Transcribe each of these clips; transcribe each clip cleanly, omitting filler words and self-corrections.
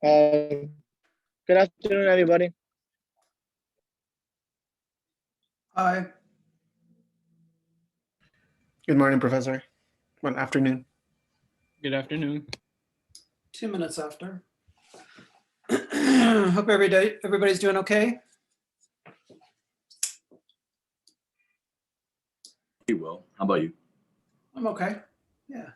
Good afternoon, everybody. Hi. Good morning, Professor. Good afternoon. Good afternoon. 2 minutes after. Hope everybody's doing okay. You will. How about you? I'm okay. Yeah.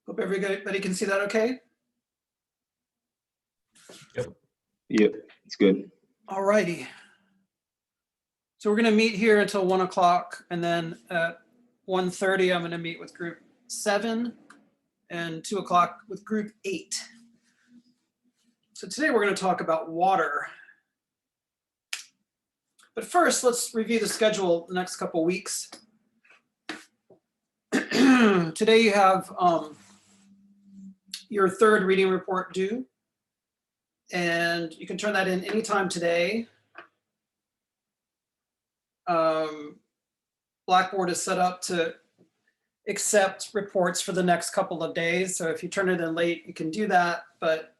Hope everybody can see that okay. Yep, it's good. All righty. So we're going to meet here until 1 o'clock, and then at 1:30, I'm going to meet with group 7 and 2 o'clock with group 8. So today we're going to talk about water. But first, let's review the schedule the next couple weeks. Today you have your third reading report due, and you can turn that in anytime today. Blackboard is set up to accept reports for the next couple of days. So if you turn it in late, you can do that, but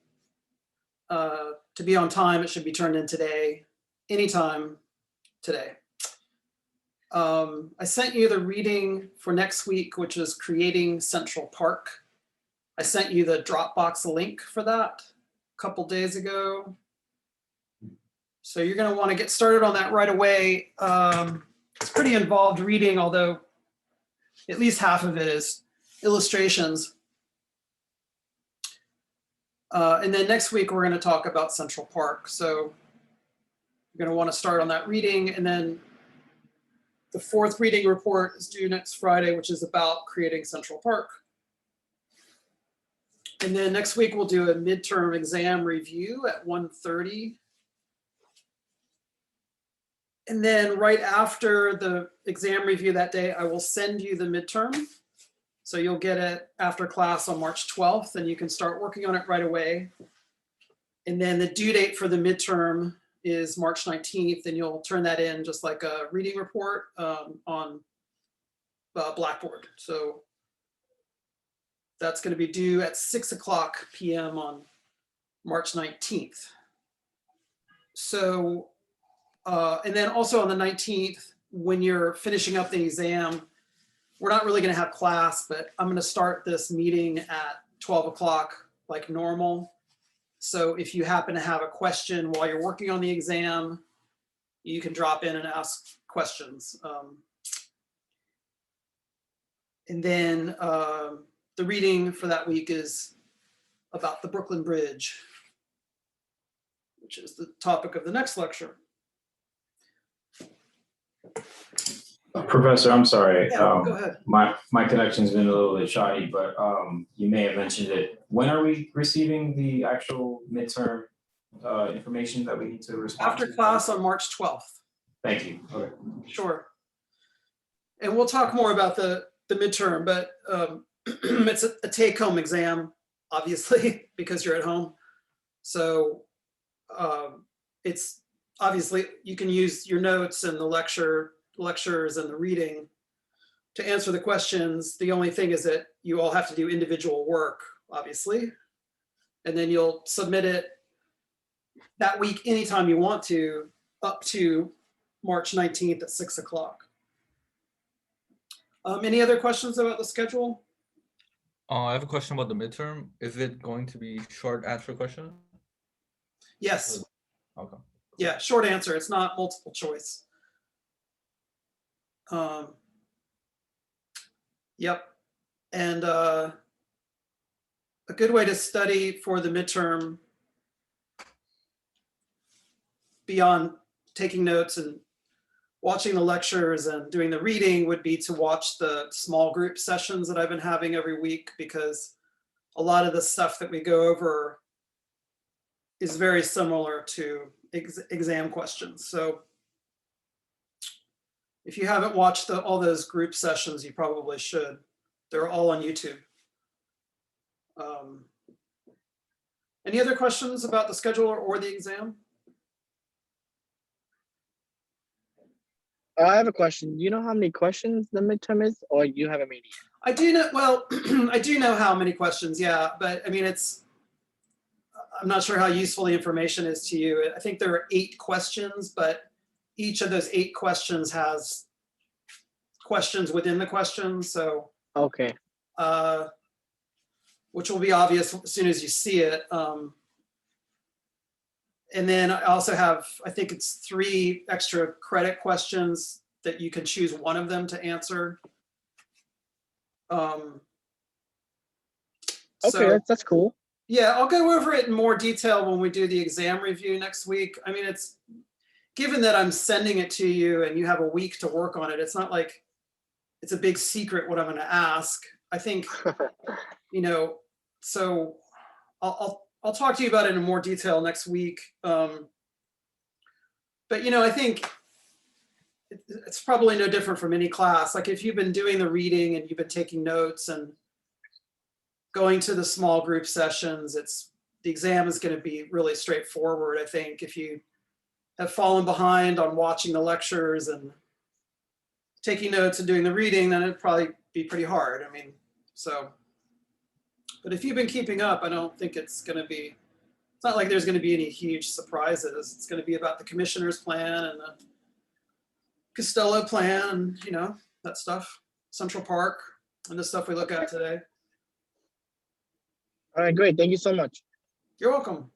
to be on time, it should be turned in today, anytime today. I sent you the reading for next week, which is Creating Central Park. I sent you the Dropbox link for that a couple days ago. So you're going to want to get started on that right away. It's pretty involved reading, although at least half of it is illustrations. And then next week, we're going to talk about Central Park. So you're going to want to start on that reading. And then the fourth reading report is due next Friday, which is about creating Central Park. And then next week, we'll do a midterm exam review at 1:30. And then right after the exam review that day, I will send you the midterm. So you'll get it after class on March 12th, and you can start working on it right away. And then the due date for the midterm is March 19th, and you'll turn that in just like a reading report on Blackboard. So that's going to be due at 6:00 p.m. on March 19th. So, and then also on the 19th, when you're finishing up the exam, we're not really going to have class, but I'm going to start this meeting at 12 o'clock like normal. So if you happen to have a question while you're working on the exam, you can drop in and ask questions. And then the reading for that week is about the Brooklyn Bridge, which is the topic of the next lecture. Professor, I'm sorry. Yeah, go ahead. My connection's been a little bit shoddy, but you may have mentioned it. When are we receiving the actual midterm information that we need to respond After to? class on March 12th. Thank you. Okay. Sure. And we'll talk more about the midterm, but it's a take-home exam, obviously, because you're at home. So it's obviously, you can use your notes and the lectures and the reading to answer the questions. The only thing is that you all have to do individual work, obviously, and then you'll submit it that week anytime you want to, up to March 19th at 6:00. Any other questions about the schedule? I have a question about the midterm. Is it going to be short answer question? Yes. Okay. Yeah, short answer. It's not multiple choice. Yep. And a good way to study for the midterm beyond taking notes and watching the lectures and doing the reading would be to watch the small group sessions that I've been having every week, because a lot of the stuff that we go over is very similar to exam questions. So if you haven't watched all those group sessions, you probably should. They're all on YouTube. Any other questions about the scheduler or the exam? I have a question. Do you know how many questions the midterm is, or you haven't made it yet? I do know, well, I do know how many questions, yeah, but I mean, I'm not sure how useful the information is to you. I think there are 8 questions, but each of those 8 questions has questions within the questions, so, Okay. which will be obvious as soon as you see it. And then I also have, I think it's 3 extra credit questions that you can choose one of them to answer. Okay, So, that's cool. yeah, I'll go over it in more detail when we do the exam review next week. I mean, it's, given that I'm sending it to you and you have a week to work on it, it's not like it's a big secret what I'm going to ask. I think, you know, so I'll talk to you about it in more detail next week. But, you know, I think it's probably no different from any class. Like if you've been doing the reading and you've been taking notes and going to the small group sessions, the exam is going to be really straightforward. I think if you have fallen behind on watching the lectures and taking notes and doing the reading, then it'd probably be pretty hard. I mean, so, but if you've been keeping up, I don't think it's going to be, it's not like there's going to be any huge surprises. It's going to be about the commissioner's plan and the Costello plan and, you know, that stuff, Central Park and the stuff we look at today. All right, great. Thank you so much. You're welcome.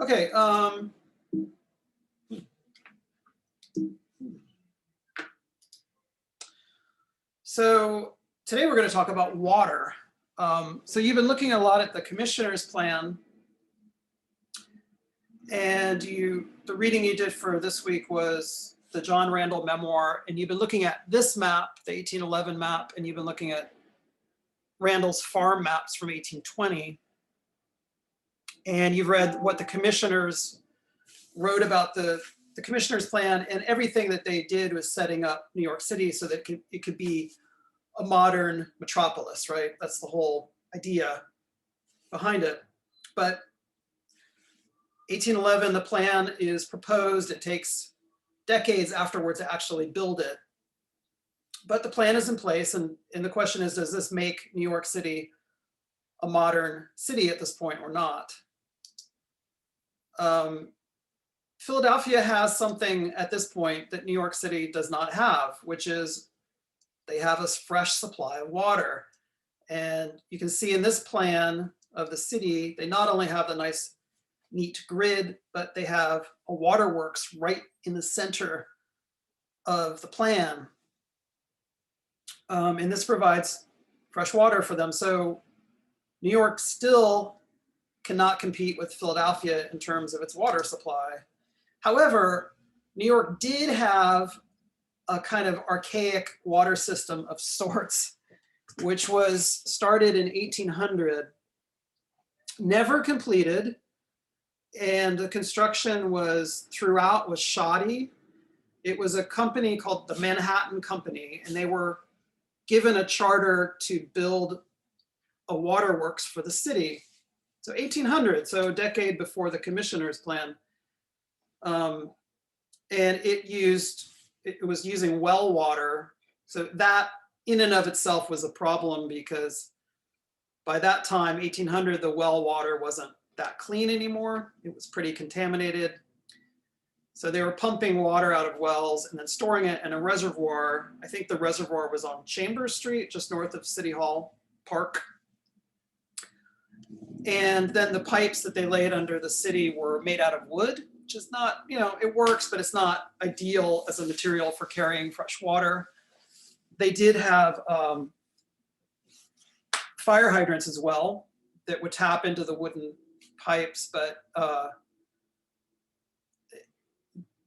Okay. So today we're going to talk about water. So you've been looking a lot at the commissioner's plan, and the reading you did for this week was the John Randall memoir, and you've been looking at this map, the 1811 map, and you've been looking at Randall's farm maps from 1820. And you've read what the commissioners wrote about the commissioner's plan, and everything that they did was setting up New York City so that it could be a modern metropolis, right? That's the whole idea behind it. But 1811, the plan is proposed. It takes decades afterwards to actually build it. But the plan is in place, and the question is, does this make New York City a modern city at this point or not? Philadelphia has something at this point that New York City does not have, which is they have a fresh supply of water. And you can see in this plan of the city, they not only have the nice, neat grid, but they have a waterworks right in the center of the plan. And this provides fresh water for them. So New York still cannot compete with Philadelphia in terms of its water supply. However, New York did have a kind of archaic water system of sorts, which was started in 1800, never completed, and the construction was shoddy. It was a company called the Manhattan Company, and they were given a charter to build a waterworks for the city. So 1800, so a decade before the commissioner's plan. And it was using well water. So that in and of itself was a problem, because by that time, 1800, the well water wasn't that clean anymore. It was pretty contaminated. So they were pumping water out of wells and then storing it in a reservoir. I think the reservoir was on Chambers Street, just north of City Hall Park. And then the pipes that they laid under the city were made out of wood, which is not, you know, it works, but it's not ideal as a material for carrying fresh water. They did have fire hydrants as well that would tap into the wooden pipes, but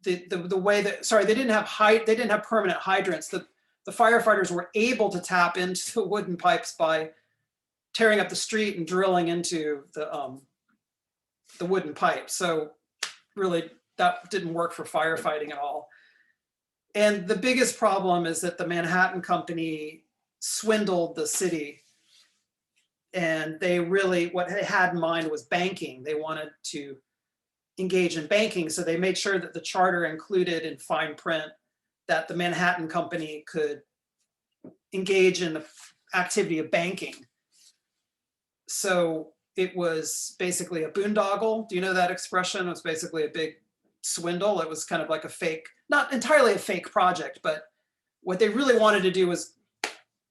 the way that, sorry, they didn't have permanent hydrants. The firefighters were able to tap into the wooden pipes by tearing up the street and drilling into the wooden pipe. So really that didn't work for firefighting at all. And the biggest problem is that the Manhattan Company swindled the city. And they really, what they had in mind was banking. They wanted to engage in banking. So they made sure that the charter included in fine print that the Manhattan Company could engage in the activity of banking. So it was basically a boondoggle. Do you know that expression? It was basically a big swindle. It was kind of like a fake, not entirely a fake project, but what they really wanted to do was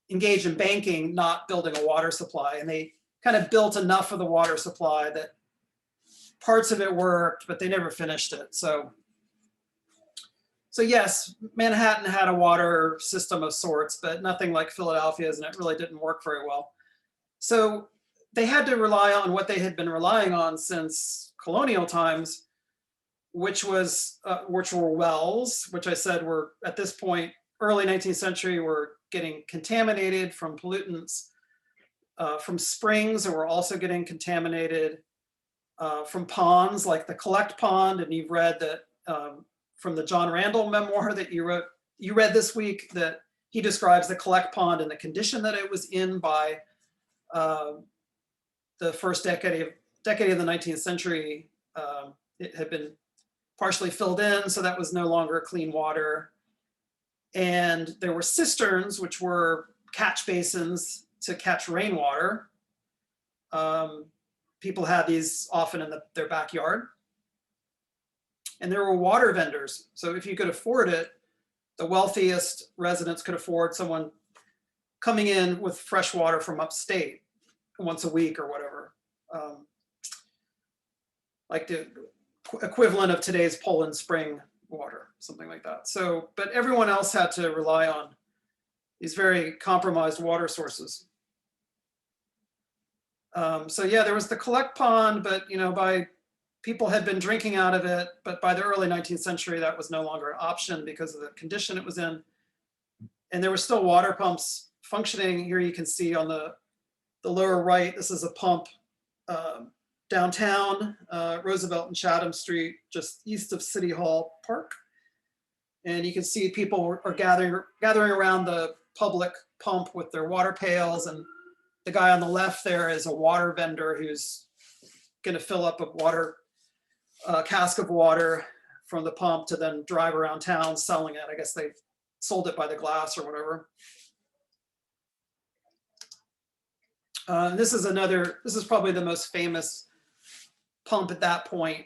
engage in banking, not building a water supply. And they kind of built enough of the water supply that parts of it worked, but they never finished it. So yes, Manhattan had a water system of sorts, but nothing like Philadelphia's, and it really didn't work very well. So they had to rely on what they had been relying on since colonial times, which were wells, which I said were at this point, early 19th century, were getting contaminated from pollutants, from springs that were also getting contaminated, from ponds like the Collect Pond. And you've read that from the John Randall memoir that you read this week, that he describes the Collect Pond and the condition that it was in by the first decade of the 19th century. It had been partially filled in, so that was no longer clean water. And there were cisterns, which were catch basins to catch rainwater. People had these often in their backyard. And there were water vendors. So if you could afford it, the wealthiest residents could afford someone coming in with fresh water from upstate once a week or whatever. Like the equivalent of today's Poland Spring water, something like that. So, but everyone else had to rely on these very compromised water sources. So yeah, there was the Collect Pond, but people had been drinking out of it, but by the early 19th century, that was no longer an option because of the condition it was in. And there were still water pumps functioning. Here you can see on the lower right, this is a pump downtown, Roosevelt and Chatham Street, just east of City Hall Park. And you can see people are gathering around the public pump with their water pails. And the guy on the left there is a water vendor who's going to fill up a cask of water from the pump to then drive around town selling it. I guess they sold it by the glass or whatever. This is probably the most famous pump at that point.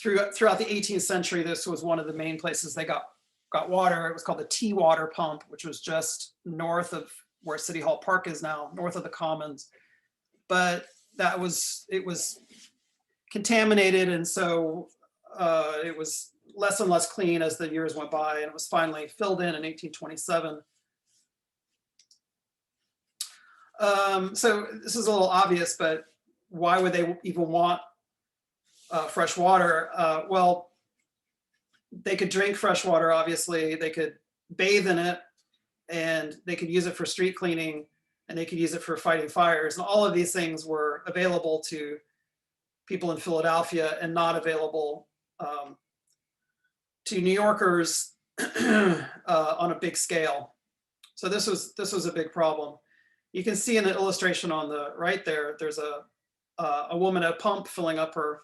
Throughout the 18th century, this was one of the main places they got water. It was called the T-Water Pump, which was just north of where City Hall Park is now, north of the Commons. But it was contaminated, and so it was less and less clean as the years went by, and it was finally filled in 1827. So this is a little obvious, but why would they even want fresh water? Well, they could drink fresh water, obviously. They could bathe in it, and they could use it for street cleaning, and they could use it for fighting fires. And all of these things were available to people in Philadelphia and not available to New Yorkers on a big scale. So this was a big problem. You can see in the illustration on the right there, there's a woman at a pump filling up her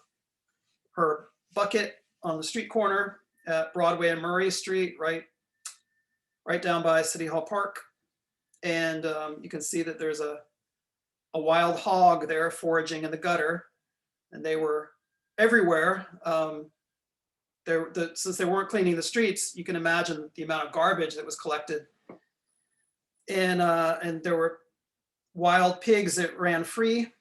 bucket on the street corner at Broadway and Murray Street, right down by City Hall Park. And you can see that there's a wild hog there foraging in the gutter, and they were everywhere. Since they weren't cleaning the streets, you can imagine the amount of garbage that was collected. And there were wild pigs that ran free,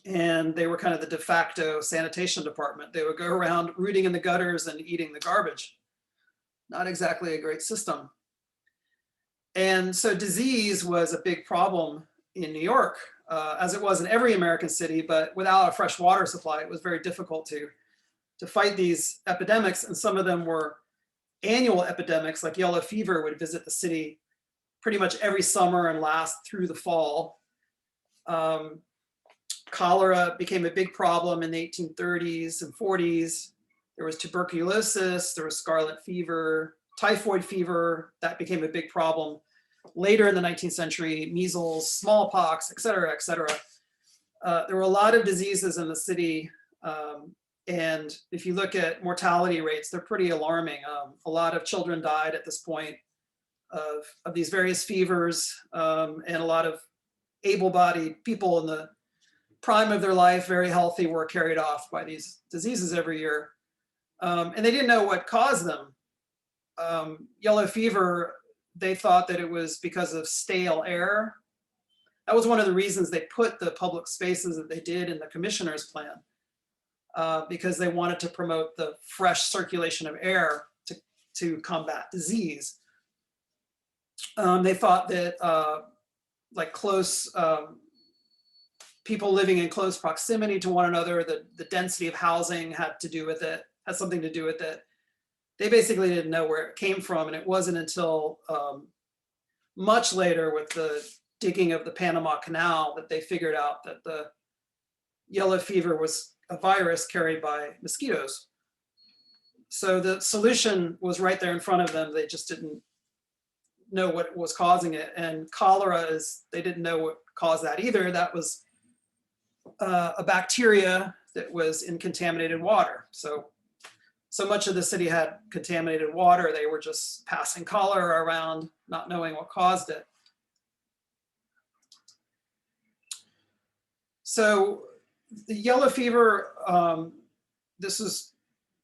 and they were kind of the de facto sanitation department. They would go around rooting in the gutters and eating the garbage. Not exactly a great system. And so disease was a big problem in New York, as it was in every American city, but without a fresh water supply, it was very difficult to fight these epidemics. And some of them were annual epidemics, like yellow fever would visit the city pretty much every summer and last through the fall. Cholera became a big problem in the 1830s and 40s. There was tuberculosis, there was scarlet fever, typhoid fever, that became a big problem. Later in the 19th century, measles, smallpox, et cetera, et cetera. There were a lot of diseases in the city. And if you look at mortality rates, they're pretty alarming. A lot of children died at this point of these various fevers, and a lot of able-bodied people in the prime of their life, very healthy, were carried off by these diseases every year. And they didn't know what caused them. Yellow fever, they thought that it was because of stale air. That was one of the reasons they put the public spaces that they did in the commissioner's plan, because they wanted to promote the fresh circulation of air to combat disease. They thought that like close people living in close proximity to one another, the density of housing had something to do with it. They basically didn't know where it came from, and it wasn't until much later with the digging of the Panama Canal that they figured out that the yellow fever was a virus carried by mosquitoes. So the solution was right there in front of them. They just didn't know what was causing it. And cholera they didn't know what caused that either. That was a bacteria that was in contaminated water. So much of the city had contaminated water, they were just passing cholera around, not knowing what caused it. So the yellow fever, this is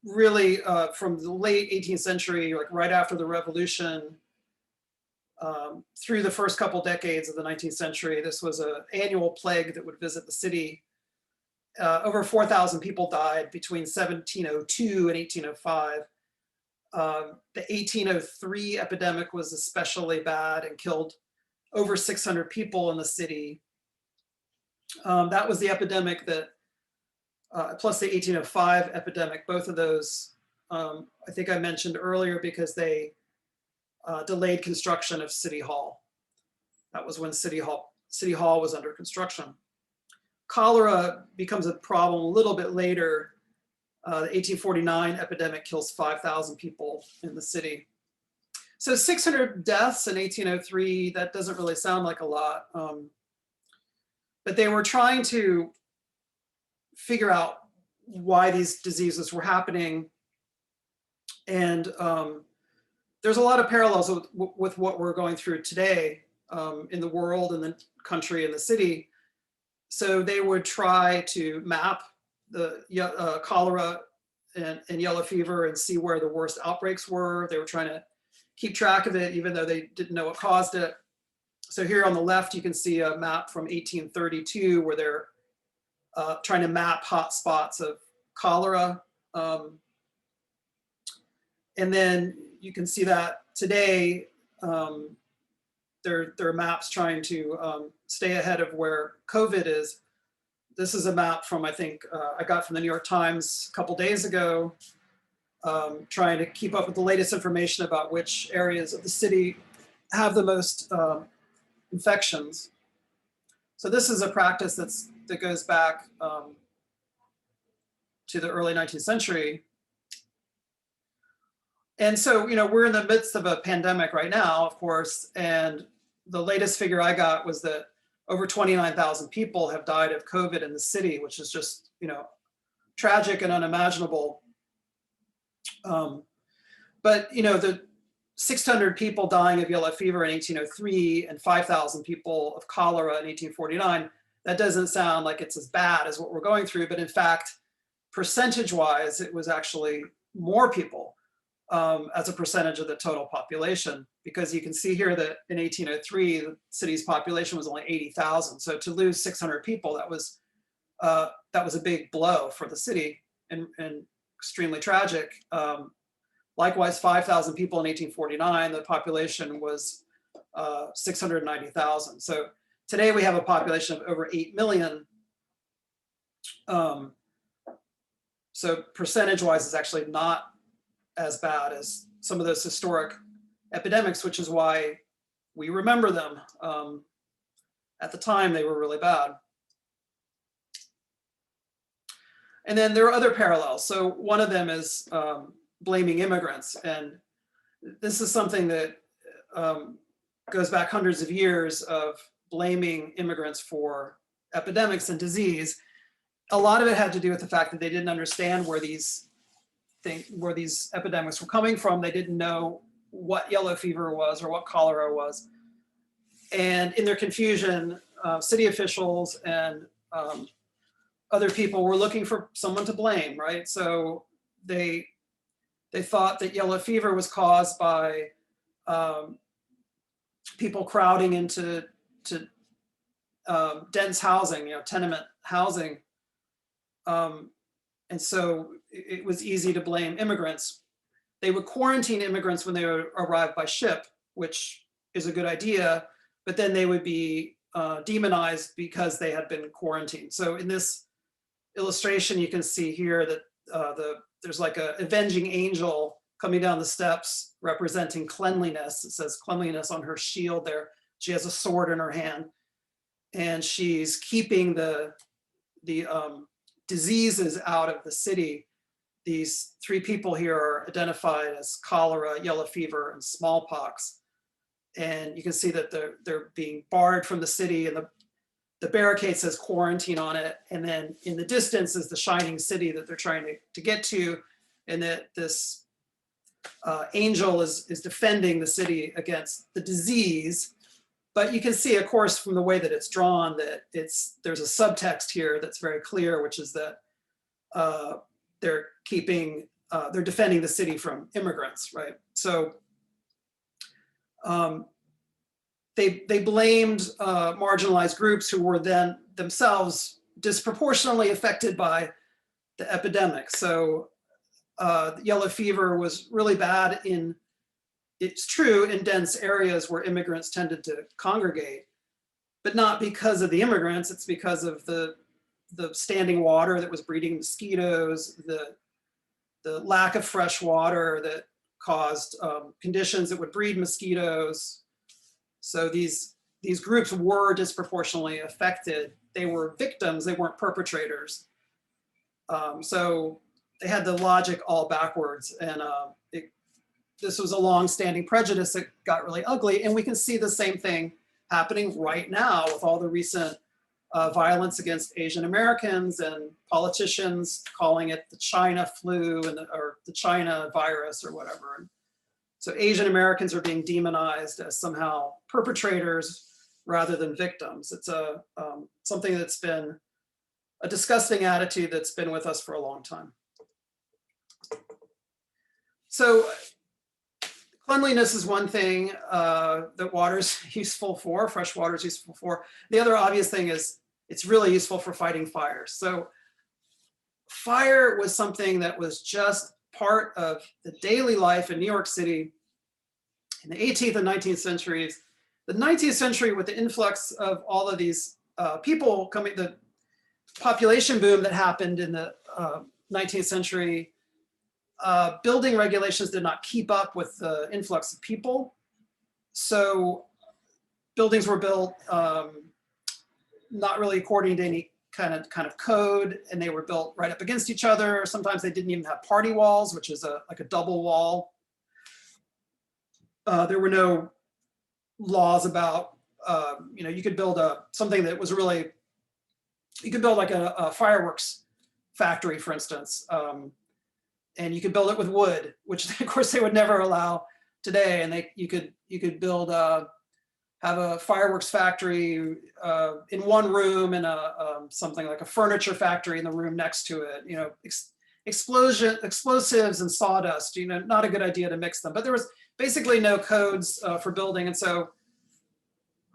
really from the late 18th century, like right after the Revolution, through the first couple decades of the 19th century. This was an annual plague that would visit the city. Over 4,000 people died between 1702 and 1805. The 1803 epidemic was especially bad and killed over 600 people in the city. That was the epidemic that, plus the 1805 epidemic, both of those, I think I mentioned earlier, because they delayed construction of City Hall. That was when City Hall was under construction. Cholera becomes a problem a little bit later. The 1849 epidemic kills 5,000 people in the city. So 600 deaths in 1803, that doesn't really sound like a lot. But they were trying to figure out why these diseases were happening. And there's a lot of parallels with what we're going through today in the world and the country and the city. So they would try to map the cholera and yellow fever and see where the worst outbreaks were. They were trying to keep track of it, even though they didn't know what caused it. So here on the left, you can see a map from 1832 where they're trying to map hot spots of cholera. And then you can see that today, there are maps trying to stay ahead of where COVID is. This is a map from, I think, I got from the New York Times a couple days ago, trying to keep up with the latest information about which areas of the city have the most infections. So this is a practice that goes back to the early 19th century. And so, we're in the midst of a pandemic right now, of course, and the latest figure I got was that over 29,000 people have died of COVID in the city, which is just, tragic and unimaginable. But, the 600 people dying of yellow fever in 1803 and 5,000 people of cholera in 1849, that doesn't sound like it's as bad as what we're going through. But in fact, percentage-wise, it was actually more people as a percentage of the total population, because you can see here that in 1803, the city's population was only 80,000. So to lose 600 people, that was a big blow for the city and extremely tragic. Likewise, 5,000 people in 1849, the population was 690,000. So today we have a population of over 8 million. So percentage-wise, it's actually not as bad as some of those historic epidemics, which is why we remember them. At the time, they were really bad. And then there are other parallels. So one of them is blaming immigrants. And this is something that goes back hundreds of years of blaming immigrants for epidemics and disease. A lot of it had to do with the fact that they didn't understand where these epidemics were coming from. They didn't know what yellow fever was or what cholera was. And in their confusion, city officials and other people were looking for someone to blame, right? So they thought that yellow fever was caused by people crowding into dense housing, tenement housing. And so it was easy to blame immigrants. They would quarantine immigrants when they arrived by ship, which is a good idea, but then they would be demonized because they had been quarantined. So in this illustration, you can see here that there's like an avenging angel coming down the steps representing cleanliness. It says cleanliness on her shield there. She has a sword in her hand, and she's keeping the diseases out of the city. These three people here are identified as cholera, yellow fever, and smallpox. And you can see that they're being barred from the city, and the barricade says quarantine on it. And then in the distance is the shining city that they're trying to get to, and that this angel is defending the city against the disease. But you can see, of course, from the way that it's drawn, that there's a subtext here that's very clear, which is that they're defending the city from immigrants, right? So they blamed marginalized groups who were then themselves disproportionately affected by the epidemic. So yellow fever was really bad it's true in dense areas where immigrants tended to congregate, but not because of the immigrants. It's because of the standing water that was breeding mosquitoes, the lack of fresh water that caused conditions that would breed mosquitoes. So these groups were disproportionately affected. They were victims, they weren't perpetrators. So they had the logic all backwards, and this was a long-standing prejudice that got really ugly. And we can see the same thing happening right now with all the recent violence against Asian Americans and politicians calling it the China flu or the China virus or whatever. And so Asian Americans are being demonized as somehow perpetrators rather than victims. It's something that's been a disgusting attitude that's been with us for a long time. So cleanliness is one thing that water's useful for, fresh water is useful for. The other obvious thing is it's really useful for fighting fires. So fire was something that was just part of the daily life in New York City in the 18th and 19th centuries. The 19th century, with the influx of all of these people coming, the population boom that happened in the 19th century, building regulations did not keep up with the influx of people. So buildings were built not really according to any kind of code, and they were built right up against each other. Sometimes they didn't even have party walls, which is like a double wall. There were no laws about, you could build something that was really, you could build like a fireworks factory, for instance. And you could build it with wood, which of course they would never allow today. And you could build have a fireworks factory in one room and something like a furniture factory in the room next to it. Explosives and sawdust. Not a good idea to mix them. But there was basically no codes for building, and so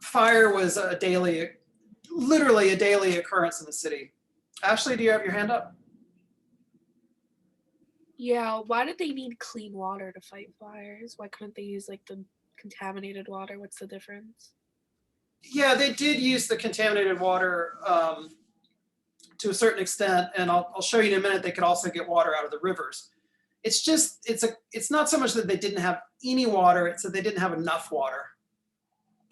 fire was literally a daily occurrence in the city. Ashley, do you have your hand up? Yeah, why did they need clean water to fight fires? Why couldn't they use like the contaminated water? What's the difference? Yeah, they did use the contaminated water to a certain extent, and I'll show you in a minute. They could also get water out of the rivers. It's not so much that they didn't have any water; it's that they didn't have enough water.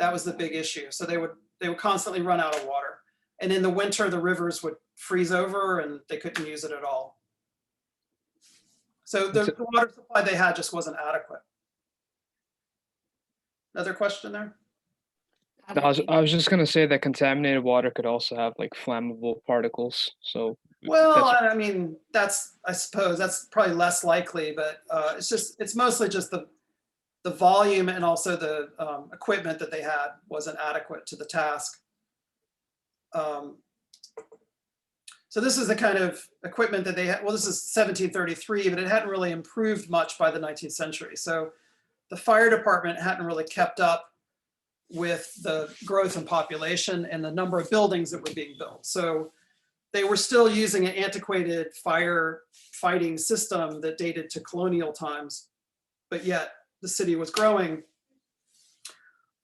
That was the big issue. So they would constantly run out of water. And in the winter, the rivers would freeze over and they couldn't use it at all. So the water supply they had just wasn't adequate. Another question there? I was just gonna say that contaminated water could also have like flammable particles. So Well, that's- I mean, I suppose that's probably less likely, but it's mostly just the volume and also the equipment that they had wasn't adequate to the task. So this is the kind of equipment that they had. Well, this is 1733, but it hadn't really improved much by the 19th century. So the fire department hadn't really kept up with the growth in population and the number of buildings that were being built. So they were still using an antiquated fire fighting system that dated to colonial times, but yet the city was growing.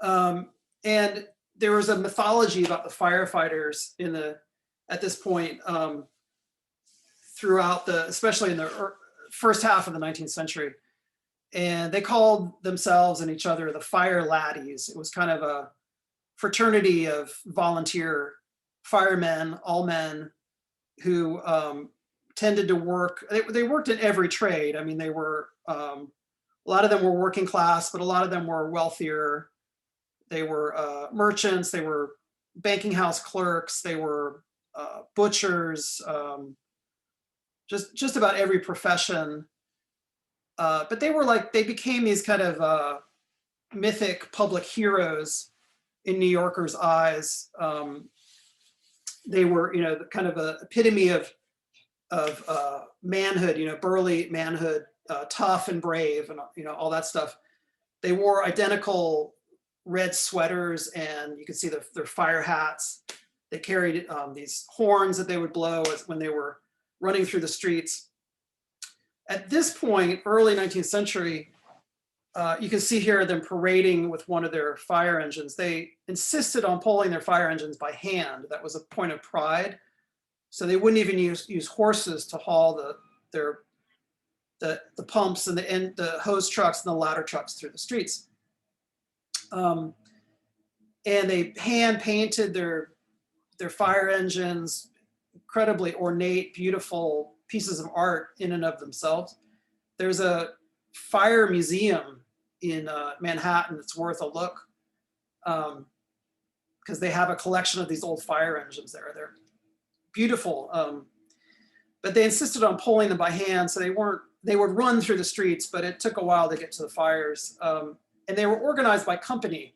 And there was a mythology about the firefighters at this point throughout especially in the first half of the 19th century. And they called themselves and each other the fire laddies. It was kind of a fraternity of volunteer firemen, all men, who tended to work. They worked in every trade. I mean, they were, a lot of them were working class, but a lot of them were wealthier. They were merchants, they were banking house clerks, they were butchers, just about every profession. But they became these kind of mythic public heroes in New Yorkers' eyes. They were, kind of an epitome of manhood, burly manhood, tough and brave, and all that stuff. They wore identical red sweaters, and you could see their fire hats. They carried these horns that they would blow when they were running through the streets. At this point, early 19th century, you can see here them parading with one of their fire engines. They insisted on pulling their fire engines by hand. That was a point of pride. So they wouldn't even use horses to haul the pumps and the hose trucks and the ladder trucks through the streets. And they hand painted their fire engines, incredibly ornate, beautiful pieces of art in and of themselves. There's a fire museum in Manhattan that's worth a look, because they have a collection of these old fire engines there. They're beautiful, but they insisted on pulling them by hand, so they would run through the streets, but it took a while to get to the fires. And they were organized by company.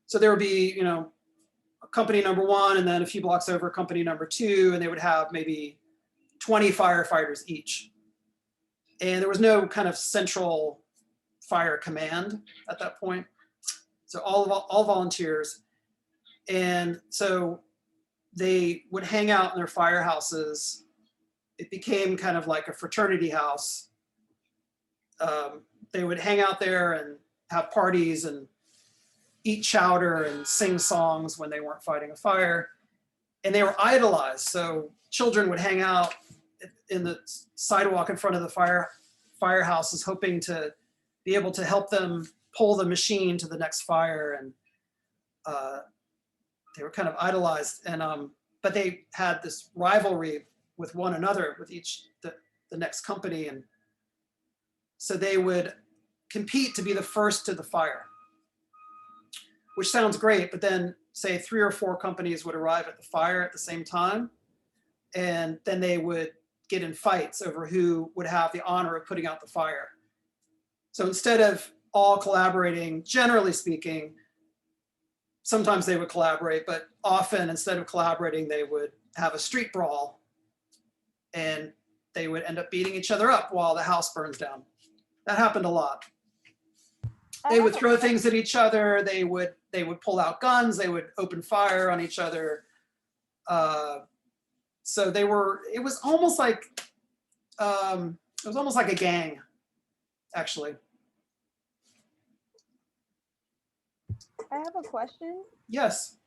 So there would be, company number one, and then a few blocks over, company number two, and they would have maybe 20 firefighters each. And there was no kind of central fire command at that point. So all volunteers. And so they would hang out in their firehouses. It became kind of like a fraternity house. They would hang out there and have parties and eat chowder and sing songs when they weren't fighting a fire. And they were idolized. So children would hang out in the sidewalk in front of the firehouses, hoping to be able to help them pull the machine to the next fire. And they were kind of idolized. And but they had this rivalry with one another, with the next company. And so they would compete to be the first to the fire, which sounds great, but then say 3 or 4 companies would arrive at the fire at the same time, and then they would get in fights over who would have the honor of putting out the fire. So instead of all collaborating, generally speaking, sometimes they would collaborate, but often instead of collaborating, they would have a street brawl, and they would end up beating each other up while the house burns down. That happened a lot. They would throw things at each other. They would pull out guns. They would open fire on each other. So it was almost like a gang, actually. I have a question. Yes.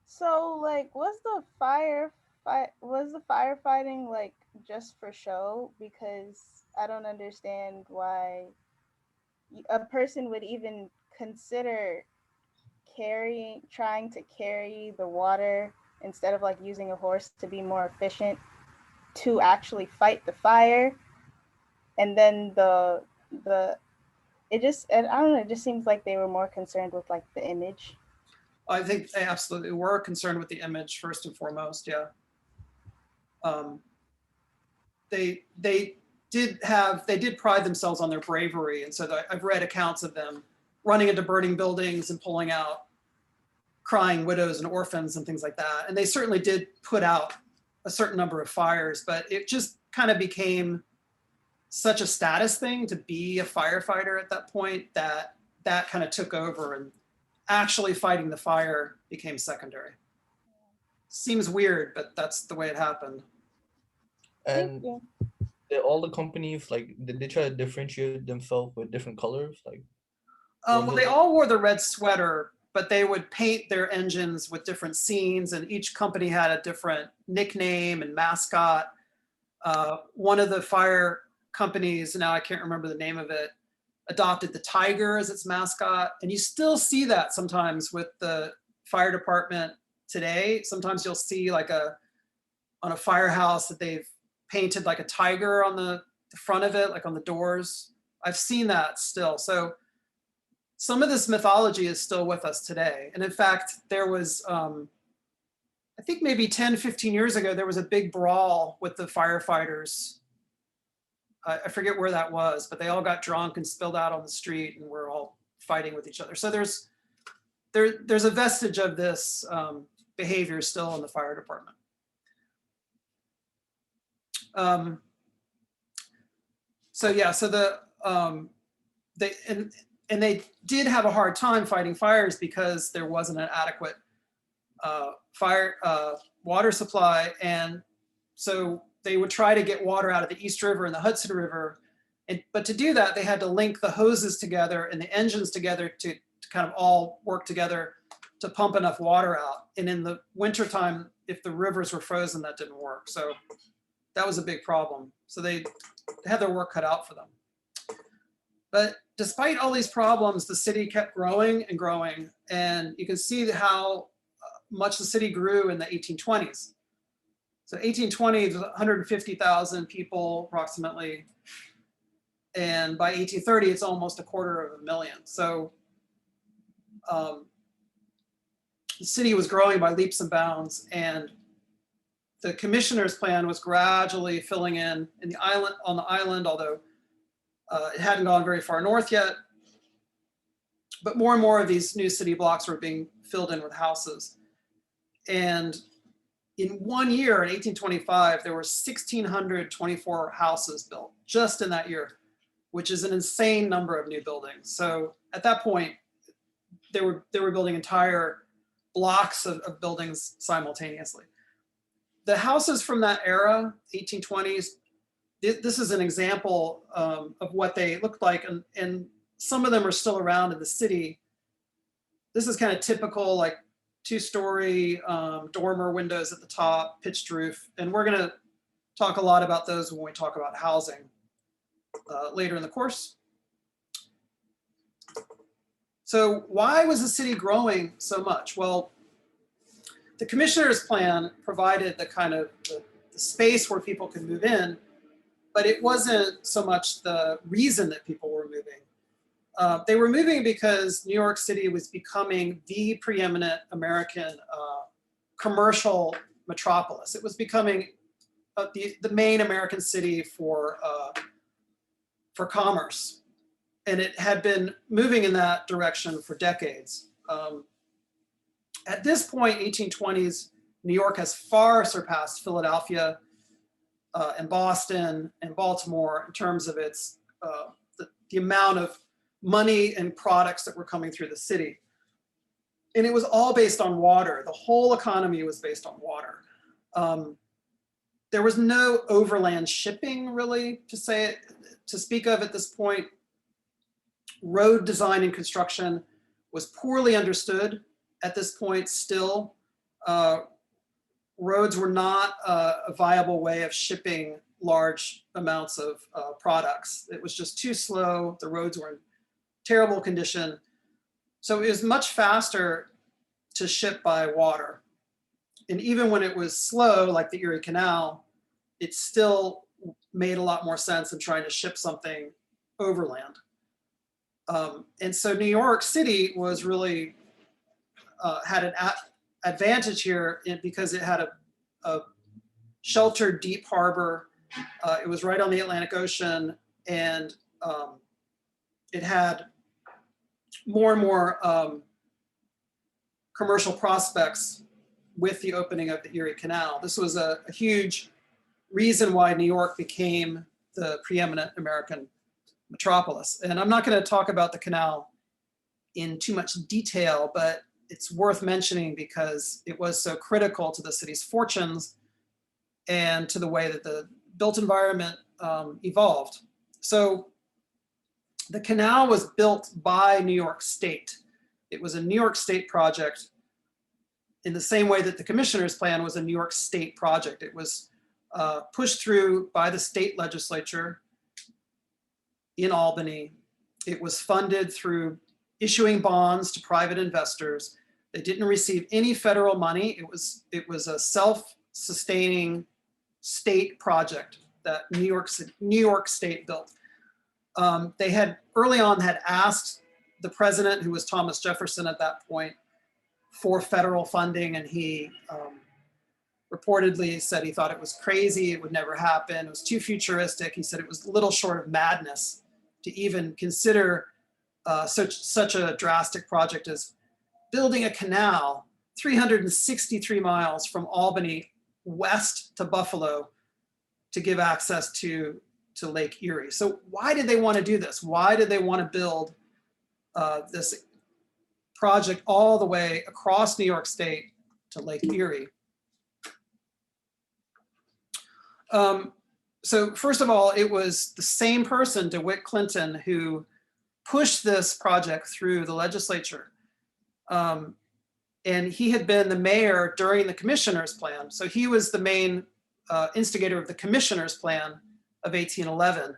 So, like, was the firefighting like just for show? Because I don't understand why a person would even consider trying to carry the water instead of like using a horse to be more efficient to actually fight the fire? And then and I don't know, it just seems like they were more concerned with like the image. I think they absolutely were concerned with the image first and foremost. Yeah. They did pride themselves on their bravery, and so I've read accounts of them running into burning buildings and pulling out crying widows and orphans and things like that. And they certainly did put out a certain number of fires, but it just kind of became such a status thing to be a firefighter at that point that kind of took over, and actually fighting the fire became secondary. Seems weird, but that's the way it happened. And Thank you. did all the companies, like, did they try to differentiate themselves with different colors? Like, Well, they all wore the red sweater, but they would paint their engines with different scenes, and each company had a different nickname and mascot. One of the fire companies, now I can't remember the name of it, adopted the tiger as its mascot. And you still see that sometimes with the fire department today. Sometimes you'll see like on a firehouse that they've painted like a tiger on the front of it, like on the doors. I've seen that still. So some of this mythology is still with us today. And in fact, there was, I think maybe 10, 15 years ago, there was a big brawl with the firefighters. I forget where that was, but they all got drunk and spilled out on the street and were all fighting with each other. So there's a vestige of this behavior still in the fire department. So yeah, so they did have a hard time fighting fires because there wasn't an adequate water supply, and so they would try to get water out of the East River and the Hudson River, but to do that they had to link the hoses together and the engines together to kind of all work together to pump enough water out. And in the wintertime, if the rivers were frozen, that didn't work. So that was a big problem. So they had their work cut out for them. But despite all these problems, the city kept growing and growing. And you can see how much the city grew in the 1820s. So 1820, 150,000 people approximately. And by 1830, it's almost 250,000. So the city was growing by leaps and bounds, and the commissioner's plan was gradually filling in on the island, although it hadn't gone very far north yet. But more and more of these new city blocks were being filled in with houses. And in 1 year, in 1825, there were 1,624 houses built just in that year, which is an insane number of new buildings. So at that point, they were building entire blocks of buildings simultaneously. The houses from that era, 1820s, this is an example of what they looked like, and some of them are still around in the city. This is kind of typical, like 2-story dormer windows at the top, pitched roof, and we're going to talk a lot about those when we talk about housing later in the course. So why was the city growing so much? Well, the commissioner's plan provided the kind of the space where people could move in, but it wasn't so much the reason that people were moving. They were moving because New York City was becoming the preeminent American commercial metropolis. It was becoming the main American city for commerce. And it had been moving in that direction for decades. At this point, 1820s, New York has far surpassed Philadelphia and Boston and Baltimore in terms of its the amount of money and products that were coming through the city. And it was all based on water. The whole economy was based on water. There was no overland shipping really to speak of at this point. Road design and construction was poorly understood at this point still. Roads were not a viable way of shipping large amounts of products. It was just too slow. The roads were in terrible condition. So it was much faster to ship by water. And even when it was slow, like the Erie Canal, it still made a lot more sense than trying to ship something overland. And so New York City was really had an advantage here because it had a sheltered deep harbor. It was right on the Atlantic Ocean, and it had more and more commercial prospects with the opening of the Erie Canal. This was a huge reason why New York became the preeminent American metropolis. And I'm not going to talk about the canal in too much detail, but it's worth mentioning because it was so critical to the city's fortunes and to the way that the built environment evolved. So the canal was built by New York State. It was a New York State project in the same way that the commissioner's plan was a New York State project. It was pushed through by the state legislature in Albany. It was funded through issuing bonds to private investors. They didn't receive any federal money. It was a self-sustaining state project that New York State built. They had early on had asked the president, who was Thomas Jefferson at that point, for federal funding, and he reportedly said he thought it was crazy, it would never happen, it was too futuristic. He said it was little short of madness to even consider such a drastic project as building a canal 363 miles from Albany west to Buffalo to give access to Lake Erie. So why did they want to do this? Why did they want to build this project all the way across New York State to Lake Erie? So first of all, it was the same person, DeWitt Clinton, who pushed this project through the legislature. And he had been the mayor during the commissioner's plan. So he was the main instigator of the commissioner's plan of 1811.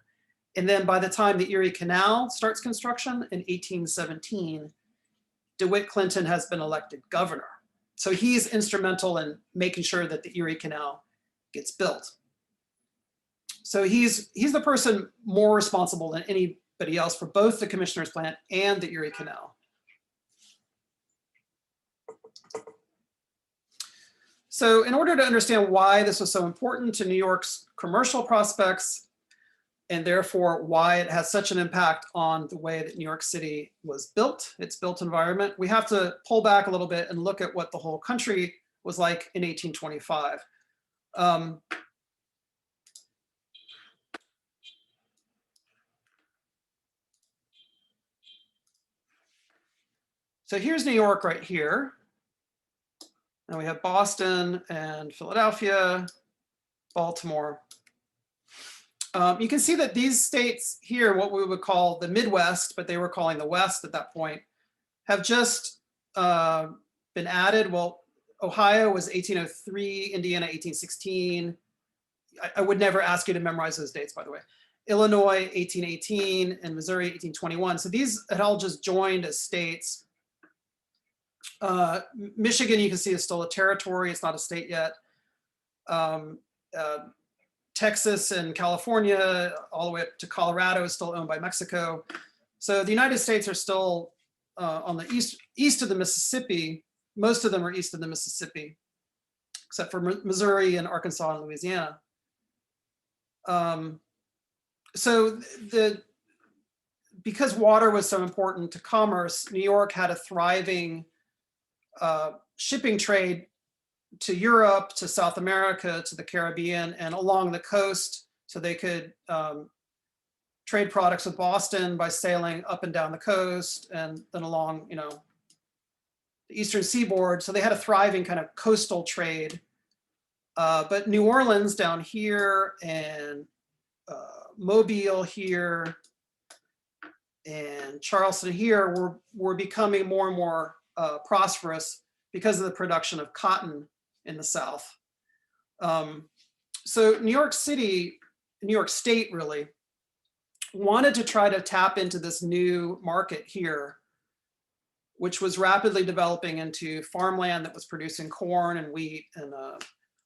And then by the time the Erie Canal starts construction in 1817, DeWitt Clinton has been elected governor. So he's instrumental in making sure that the Erie Canal gets built. So he's the person more responsible than anybody else for both the commissioner's plan and the Erie Canal. So in order to understand why this was so important to New York's commercial prospects, and therefore why it has such an impact on the way that New York City was built, its built environment, we have to pull back a little bit and look at what the whole country was like in 1825. So here's New York right here. Now we have Boston and Philadelphia, Baltimore. You can see that these states here, what we would call the Midwest, but they were calling the West at that point, have just been added. Well, Ohio was 1803, Indiana 1816. I would never ask you to memorize those dates, by the way. Illinois 1818 and Missouri 1821. So these had all just joined as states. Michigan, you can see, is still a territory. It's not a state yet. Texas and California, all the way up to Colorado, is still owned by Mexico. So the United States are still on the east of the Mississippi. Most of them are east of the Mississippi, except for Missouri and Arkansas and Louisiana. So because water was so important to commerce, New York had a thriving shipping trade to Europe, to South America, to the Caribbean, and along the coast, so they could trade products with Boston by sailing up and down the coast and then along, the eastern seaboard. So they had a thriving kind of coastal trade. But New Orleans down here and Mobile here and Charleston here were becoming more and more prosperous because of the production of cotton in the South. So New York City, New York State really wanted to try to tap into this new market here which was rapidly developing into farmland that was producing corn and wheat and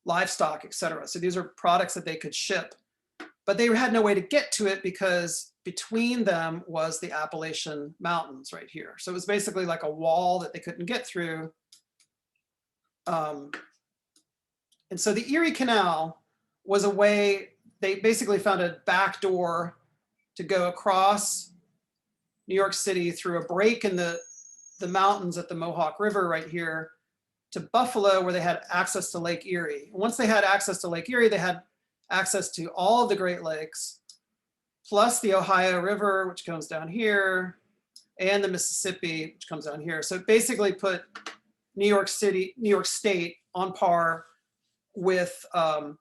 livestock, et cetera. So these are products that they could ship, but they had no way to get to it because between them was the Appalachian Mountains right here. So it was basically like a wall that they couldn't get through. And so the Erie Canal was a way, they basically found a back door to go across New York City through a break in the mountains at the Mohawk River right here to Buffalo, where they had access to Lake Erie. Once they had access to Lake Erie, they had access to all of the Great Lakes, plus the Ohio River, which comes down here, and the Mississippi, which comes down here. So it basically put New York State on par with all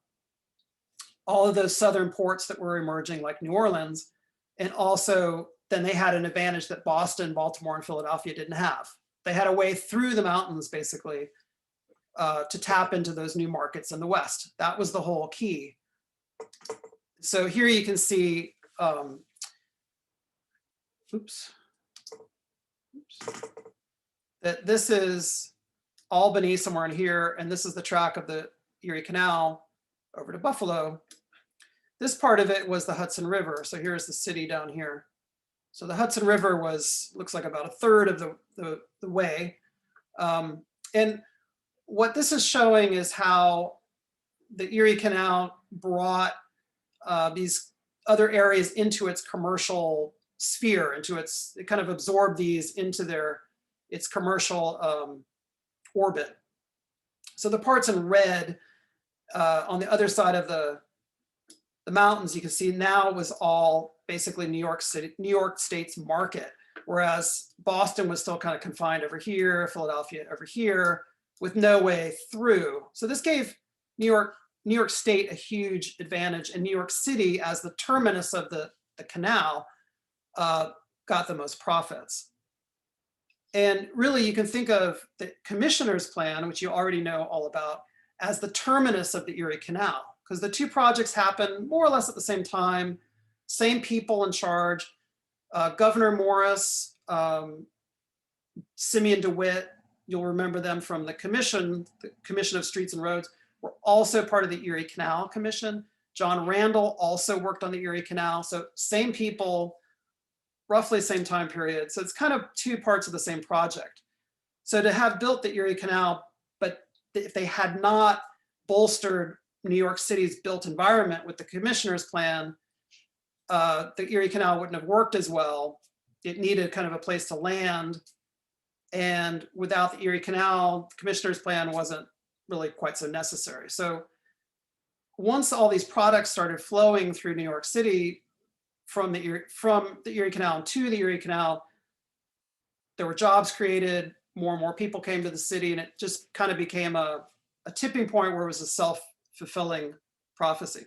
of those southern ports that were emerging, like New Orleans. And also, then they had an advantage that Boston, Baltimore, and Philadelphia didn't have. They had a way through the mountains, basically, to tap into those new markets in the West. That was the whole key. So here you can see, that this is Albany, somewhere in here, and this is the track of the Erie Canal over to Buffalo. This part of it was the Hudson River. So here's the city down here. So the Hudson River looks like about a third of the way. And what this is showing is how the Erie Canal brought these other areas into its commercial sphere, it kind of absorbed these into its commercial orbit. So the parts in red on the other side of the mountains, you can see now was all basically New York State's market, whereas Boston was still kind of confined over here, Philadelphia over here, with no way through. So this gave New York State a huge advantage, and New York City, as the terminus of the canal, got the most profits. And really, you can think of the Commissioner's Plan, which you already know all about, as the terminus of the Erie Canal, because the two projects happened more or less at the same time, same people in charge. Governor Morris, Simeon DeWitt, you'll remember them from the Commission of Streets and Roads, were also part of the Erie Canal Commission. John Randall also worked on the Erie Canal. So same people, roughly same time period. So it's kind of two parts of the same project. So to have built the Erie Canal, but if they had not bolstered New York City's built environment with the Commissioner's Plan, the Erie Canal wouldn't have worked as well. It needed kind of a place to land. And without the Erie Canal, the Commissioner's Plan wasn't really quite so necessary. So once all these products started flowing through New York City from the Erie Canal to the Erie Canal, there were jobs created, more and more people came to the city, and it just kind of became a tipping point where it was a self-fulfilling prophecy.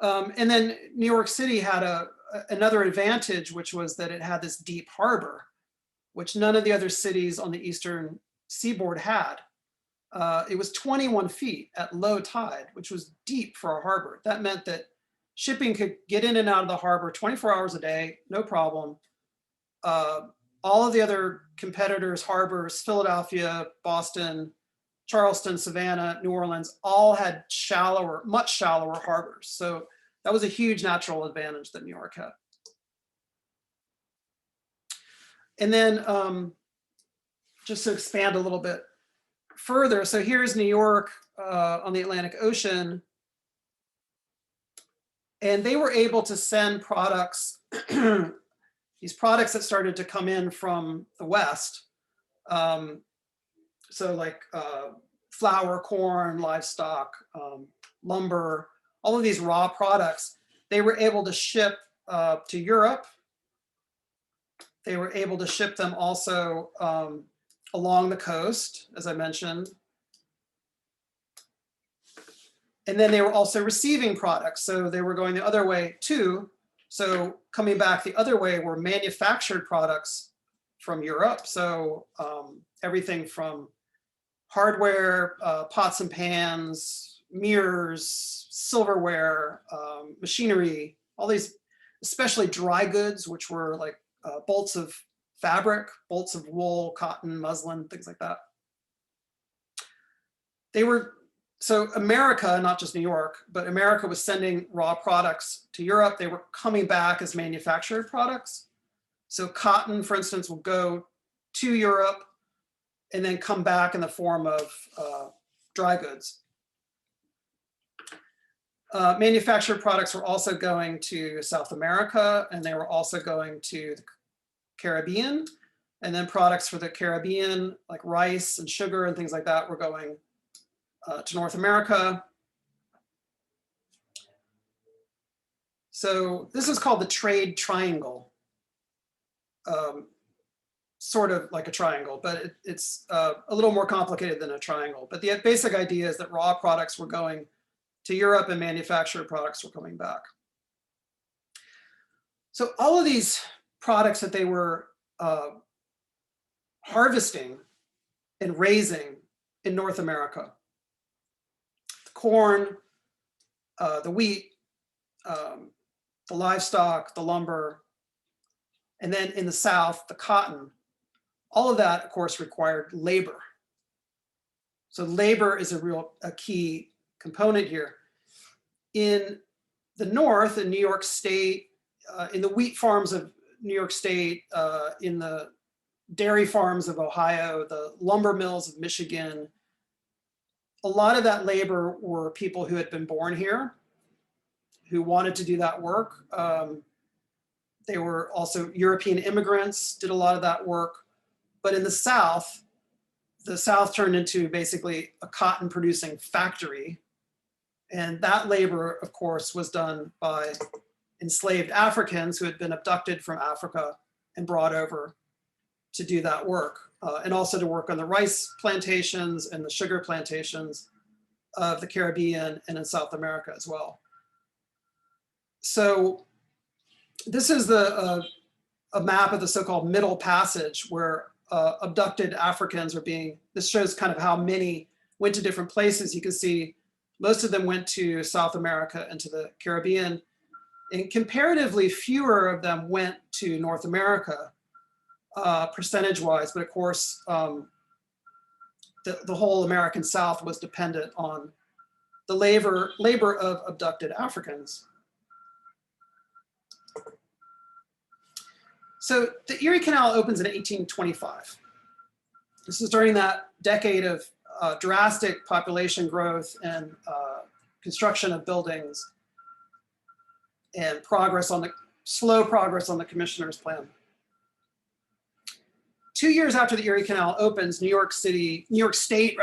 And then New York City had another advantage, which was that it had this deep harbor, which none of the other cities on the eastern seaboard had. It was 21 feet at low tide, which was deep for a harbor. That meant that shipping could get in and out of the harbor 24 hours a day, no problem. All of the other competitors' harbors, Philadelphia, Boston, Charleston, Savannah, New Orleans, all had much shallower harbors. So that was a huge natural advantage that New York had. And then just to expand a little bit further, so here's New York on the Atlantic Ocean, and they were able to send products, these products that started to come in from the West. So like flour, corn, livestock, lumber, all of these raw products, they were able to ship to Europe. They were able to ship them also along the coast, as I mentioned. And then they were also receiving products. So they were going the other way too. So coming back the other way were manufactured products from Europe. So everything from hardware, pots and pans, mirrors, silverware, machinery, all these, especially dry goods, which were like bolts of fabric, bolts of wool, cotton, muslin, things like that. They were, so America, not just New York, but America was sending raw products to Europe. They were coming back as manufactured products. So cotton, for instance, will go to Europe and then come back in the form of dry goods. Manufactured products were also going to South America, and they were also going to the Caribbean. And then products for the Caribbean, like rice and sugar and things like that, were going to North America. So this is called the trade triangle. Sort of like a triangle, but it's a little more complicated than a triangle. But the basic idea is that raw products were going to Europe and manufactured products were coming back. So all of these products that they were harvesting and raising in North America, the corn, the wheat, the livestock, the lumber, and then in the South, the cotton, all of that, of course, required labor. So labor is a key component here. In the North, in New York State, in the wheat farms of New York State, in the dairy farms of Ohio, the lumber mills of Michigan, a lot of that labor were people who had been born here, who wanted to do that work. They were also European immigrants, did a lot of that work. But in the South turned into basically a cotton producing factory. And that labor, of course, was done by enslaved Africans who had been abducted from Africa and brought over to do that work, and also to work on the rice plantations and the sugar plantations of the Caribbean and in South America as well. So this is a map of the so-called Middle Passage, where abducted Africans are being, this shows kind of how many went to different places. You can see most of them went to South America and to the Caribbean, and comparatively fewer of them went to North America, percentage-wise. But of course, the whole American South was dependent on the labor of abducted Africans. So the Erie Canal opens in 1825. This is during that decade of drastic population growth and construction of buildings and slow progress on the commissioner's plan. 2 years after the Erie Canal opens, New York State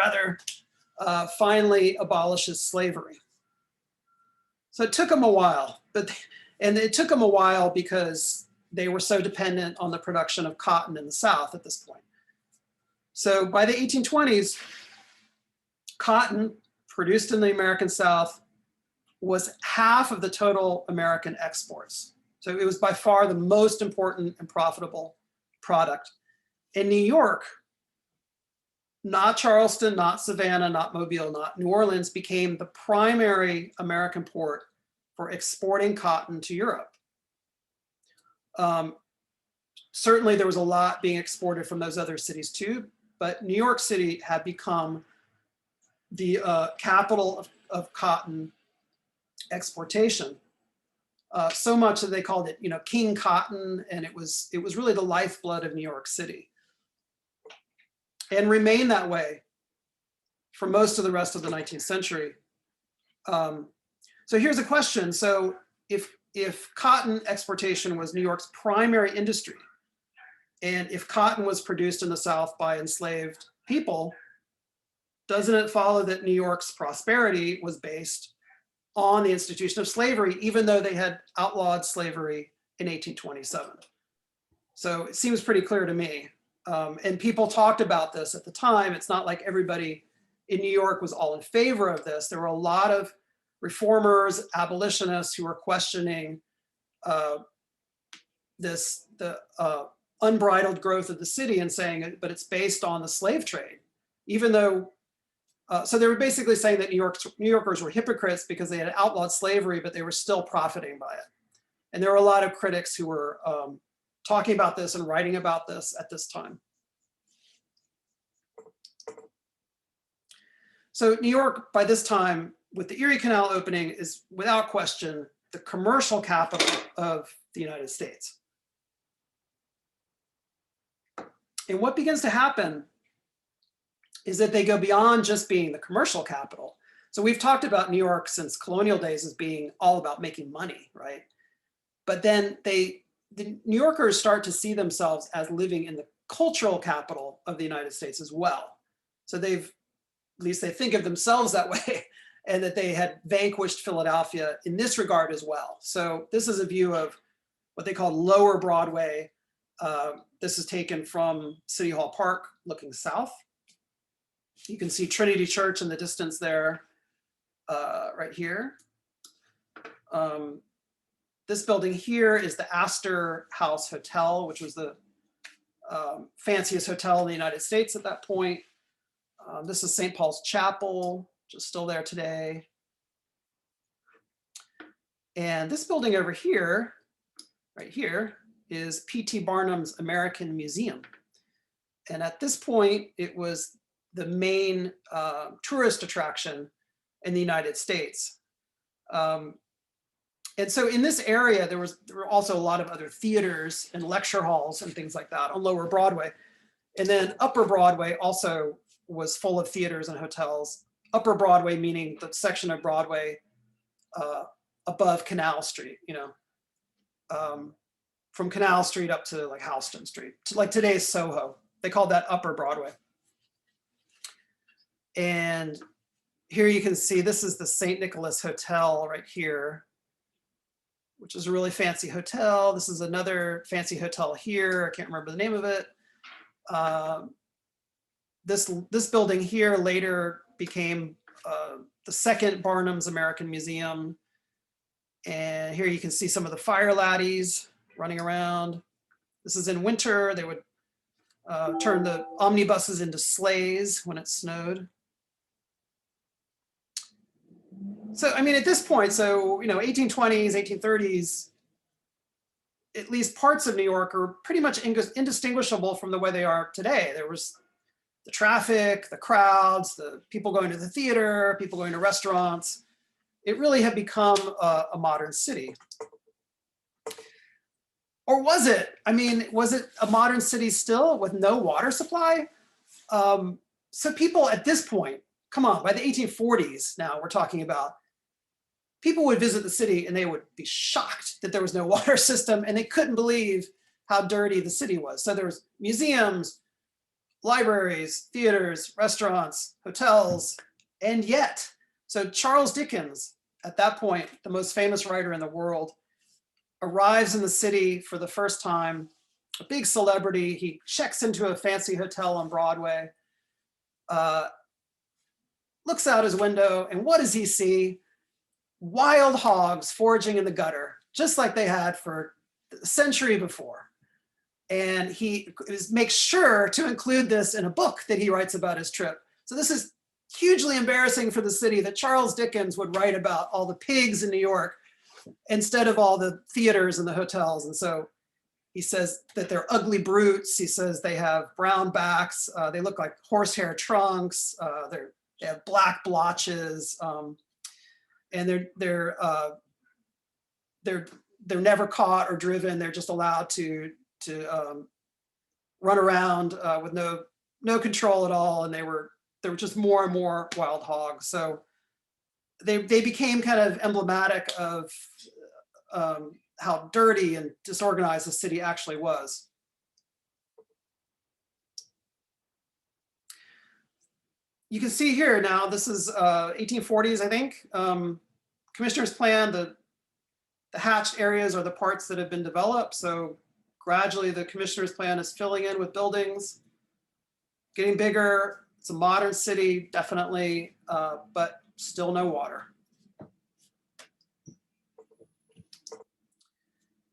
finally abolishes slavery. So it took them a while, and it took them a while because they were so dependent on the production of cotton in the South at this point. So by the 1820s, cotton produced in the American South was half of the total American exports. So it was by far the most important and profitable product. In New York, not Charleston, not Savannah, not Mobile, not New Orleans, became the primary American port for exporting cotton to Europe. Certainly there was a lot being exported from those other cities too, but New York City had become the capital of cotton exportation. So much that they called it, King Cotton, and it was really the lifeblood of New York City, and remained that way for most of the rest of the 19th century. So here's a question. So if cotton exportation was New York's primary industry, and if cotton was produced in the South by enslaved people, doesn't it follow that New York's prosperity was based on the institution of slavery, even though they had outlawed slavery in 1827? So it seems pretty clear to me. And people talked about this at the time. It's not like everybody in New York was all in favor of this. There were a lot of reformers, abolitionists who were questioning the unbridled growth of the city and saying, but it's based on the slave trade, even though, so they were basically saying that New Yorkers were hypocrites because they had outlawed slavery, but they were still profiting by it. And there were a lot of critics who were talking about this and writing about this at this time. So New York, by this time, with the Erie Canal opening, is without question the commercial capital of the United States. And what begins to happen is that they go beyond just being the commercial capital. So we've talked about New York since colonial days as being all about making money, right? But then the New Yorkers start to see themselves as living in the cultural capital of the United States as well. So at least they think of themselves that way, and that they had vanquished Philadelphia in this regard as well. So this is a view of what they call Lower Broadway. This is taken from City Hall Park looking south. You can see Trinity Church in the distance there, right here. This building here is the Astor House Hotel, which was the fanciest hotel in the United States at that point. This is St. Paul's Chapel, which is still there today. And this building over here, right here, is P.T. Barnum's American Museum. And at this point, it was the main tourist attraction in the United States. And so in this area, there were also a lot of other theaters and lecture halls and things like that on Lower Broadway. And then Upper Broadway also was full of theaters and hotels. Upper Broadway meaning the section of Broadway above Canal Street, you know, from Canal Street up to like Houston Street, to like today's Soho. They called that Upper Broadway. And here you can see, this is the St. Nicholas Hotel right here, which is a really fancy hotel. This is another fancy hotel here. I can't remember the name of it. This building here later became the second Barnum's American Museum. And here you can see some of the fire laddies running around. This is in winter. They would turn the omnibuses into sleighs when it snowed. So, I mean, at this point, so, you know, 1820s, 1830s, at least parts of New York are pretty much indistinguishable from the way they are today. There was the traffic, the crowds, the people going to the theater, people going to restaurants. It really had become a modern city. Or was it? I mean, was it a modern city still with no water supply? So people at this point, come on, by the 1840s now we're talking about, people would visit the city and they would be shocked that there was no water system, and they couldn't believe how dirty the city was. So there was museums, libraries, theaters, restaurants, hotels, and yet, so Charles Dickens, at that point, the most famous writer in the world, arrives in the city for the first time, a big celebrity. He checks into a fancy hotel on Broadway, looks out his window, and what does he see? Wild hogs foraging in the gutter, just like they had for a century before. And he makes sure to include this in a book that he writes about his trip. So this is hugely embarrassing for the city that Charles Dickens would write about all the pigs in New York instead of all the theaters and the hotels. And so he says that they're ugly brutes. He says they have brown backs. They look like horsehair trunks. They have black blotches. And they're never caught or driven. They're just allowed to run around with no control at all. And they were just more and more wild hogs. So they became kind of emblematic of how dirty and disorganized the city actually was. You can see here now, this is 1840s, I think. Commissioner's plan, the hatched areas are the parts that have been developed. So gradually the commissioner's plan is filling in with buildings, getting bigger. It's a modern city, definitely, but still no water.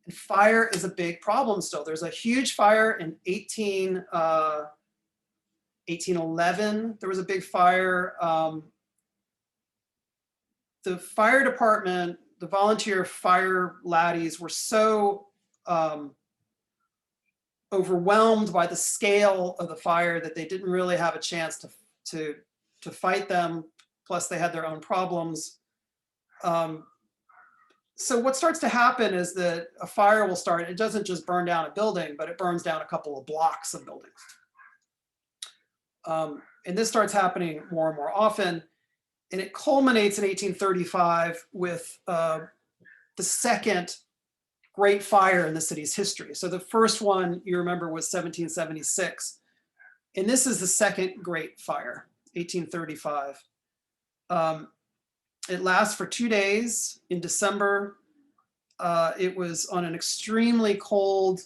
And fire is a big problem still. There's a huge fire in 1811, there was a big fire. The fire department, the volunteer fire laddies were so overwhelmed by the scale of the fire that they didn't really have a chance to fight them. Plus they had their own problems. So what starts to happen is that a fire will start. It doesn't just burn down a building, but it burns down a couple of blocks of buildings. And this starts happening more and more often. And it culminates in 1835 with the second great fire in the city's history. So the first one you remember was 1776. And this is the second great fire, 1835. It lasts for 2 days in December. It was on an extremely cold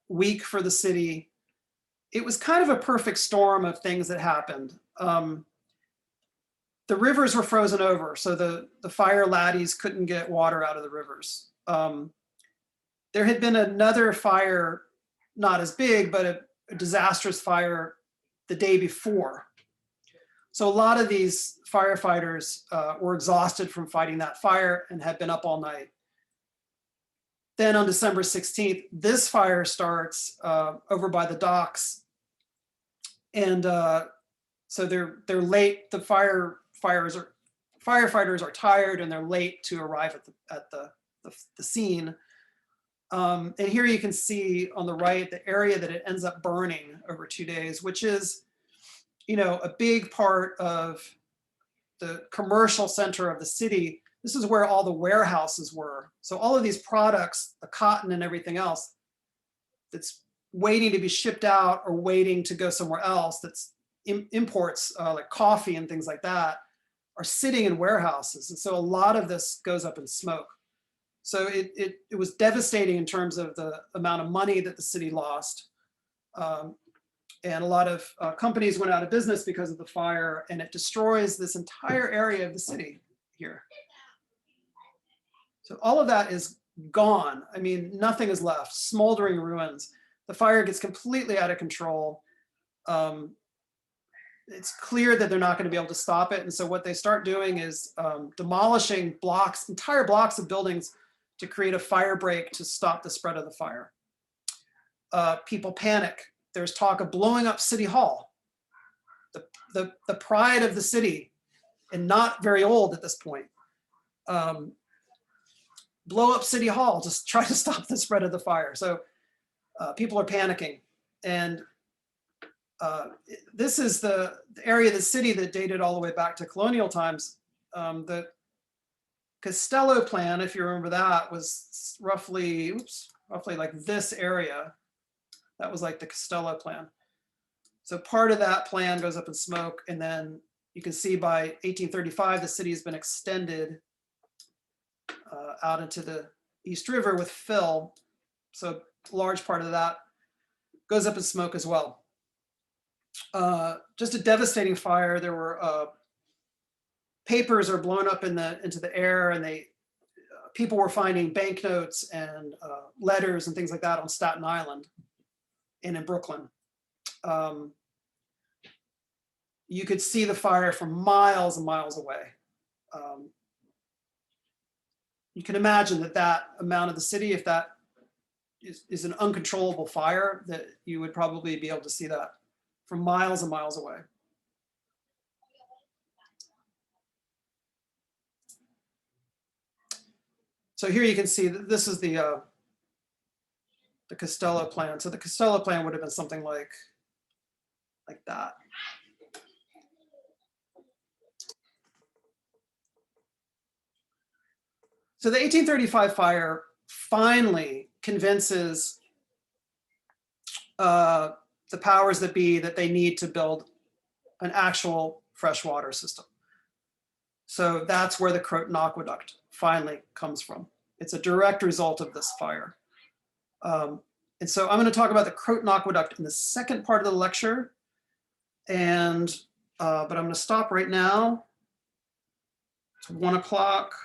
week for the city. It was kind of a perfect storm of things that happened. The rivers were frozen over, so the fire laddies couldn't get water out of the rivers. There had been another fire, not as big, but a disastrous fire the day before. So a lot of these firefighters were exhausted from fighting that fire and had been up all night. Then on December 16th, this fire starts over by the docks. And so they're late. The firefighters are tired and they're late to arrive at the scene. And here you can see on the right the area that it ends up burning over 2 days, which is, you know, a big part of the commercial center of the city. This is where all the warehouses were. So all of these products, the cotton and everything else that's waiting to be shipped out or waiting to go somewhere else, that's imports like coffee and things like that, are sitting in warehouses. And so a lot of this goes up in smoke. So it was devastating in terms of the amount of money that the city lost. And a lot of companies went out of business because of the fire, and it destroys this entire area of the city here. So all of that is gone. I mean, nothing is left, smoldering ruins. The fire gets completely out of control. It's clear that they're not going to be able to stop it. And so what they start doing is demolishing blocks, entire blocks of buildings to create a fire break to stop the spread of the fire. People panic. There's talk of blowing up City Hall, the pride of the city, and not very old at this point. Blow up City Hall, just try to stop the spread of the fire. So people are panicking. And this is the area of the city that dated all the way back to colonial times. The Costello plan, if you remember that, was roughly like this area. That was like the Costello plan. So part of that plan goes up in smoke. And then you can see by 1835, the city has been extended out into the East River with fill. So a large part of that goes up in smoke as well. Just a devastating fire. There were papers are blown up into the air, and people were finding banknotes and letters and things like that on Staten Island and in Brooklyn. You could see the fire from miles and miles away. You can imagine that amount of the city, if that is an uncontrollable fire, that you would probably be able to see that from miles and miles away. So here you can see that this is the Costello plan. So the Costello plan would have been something like that. So the 1835 fire finally convinces the powers that be that they need to build an actual freshwater system. So that's where the Croton Aqueduct finally comes from. It's a direct result of this fire. And so I'm going to talk about the Croton Aqueduct in the second part of the lecture. And but I'm going to stop right now. It's 1 o'clock.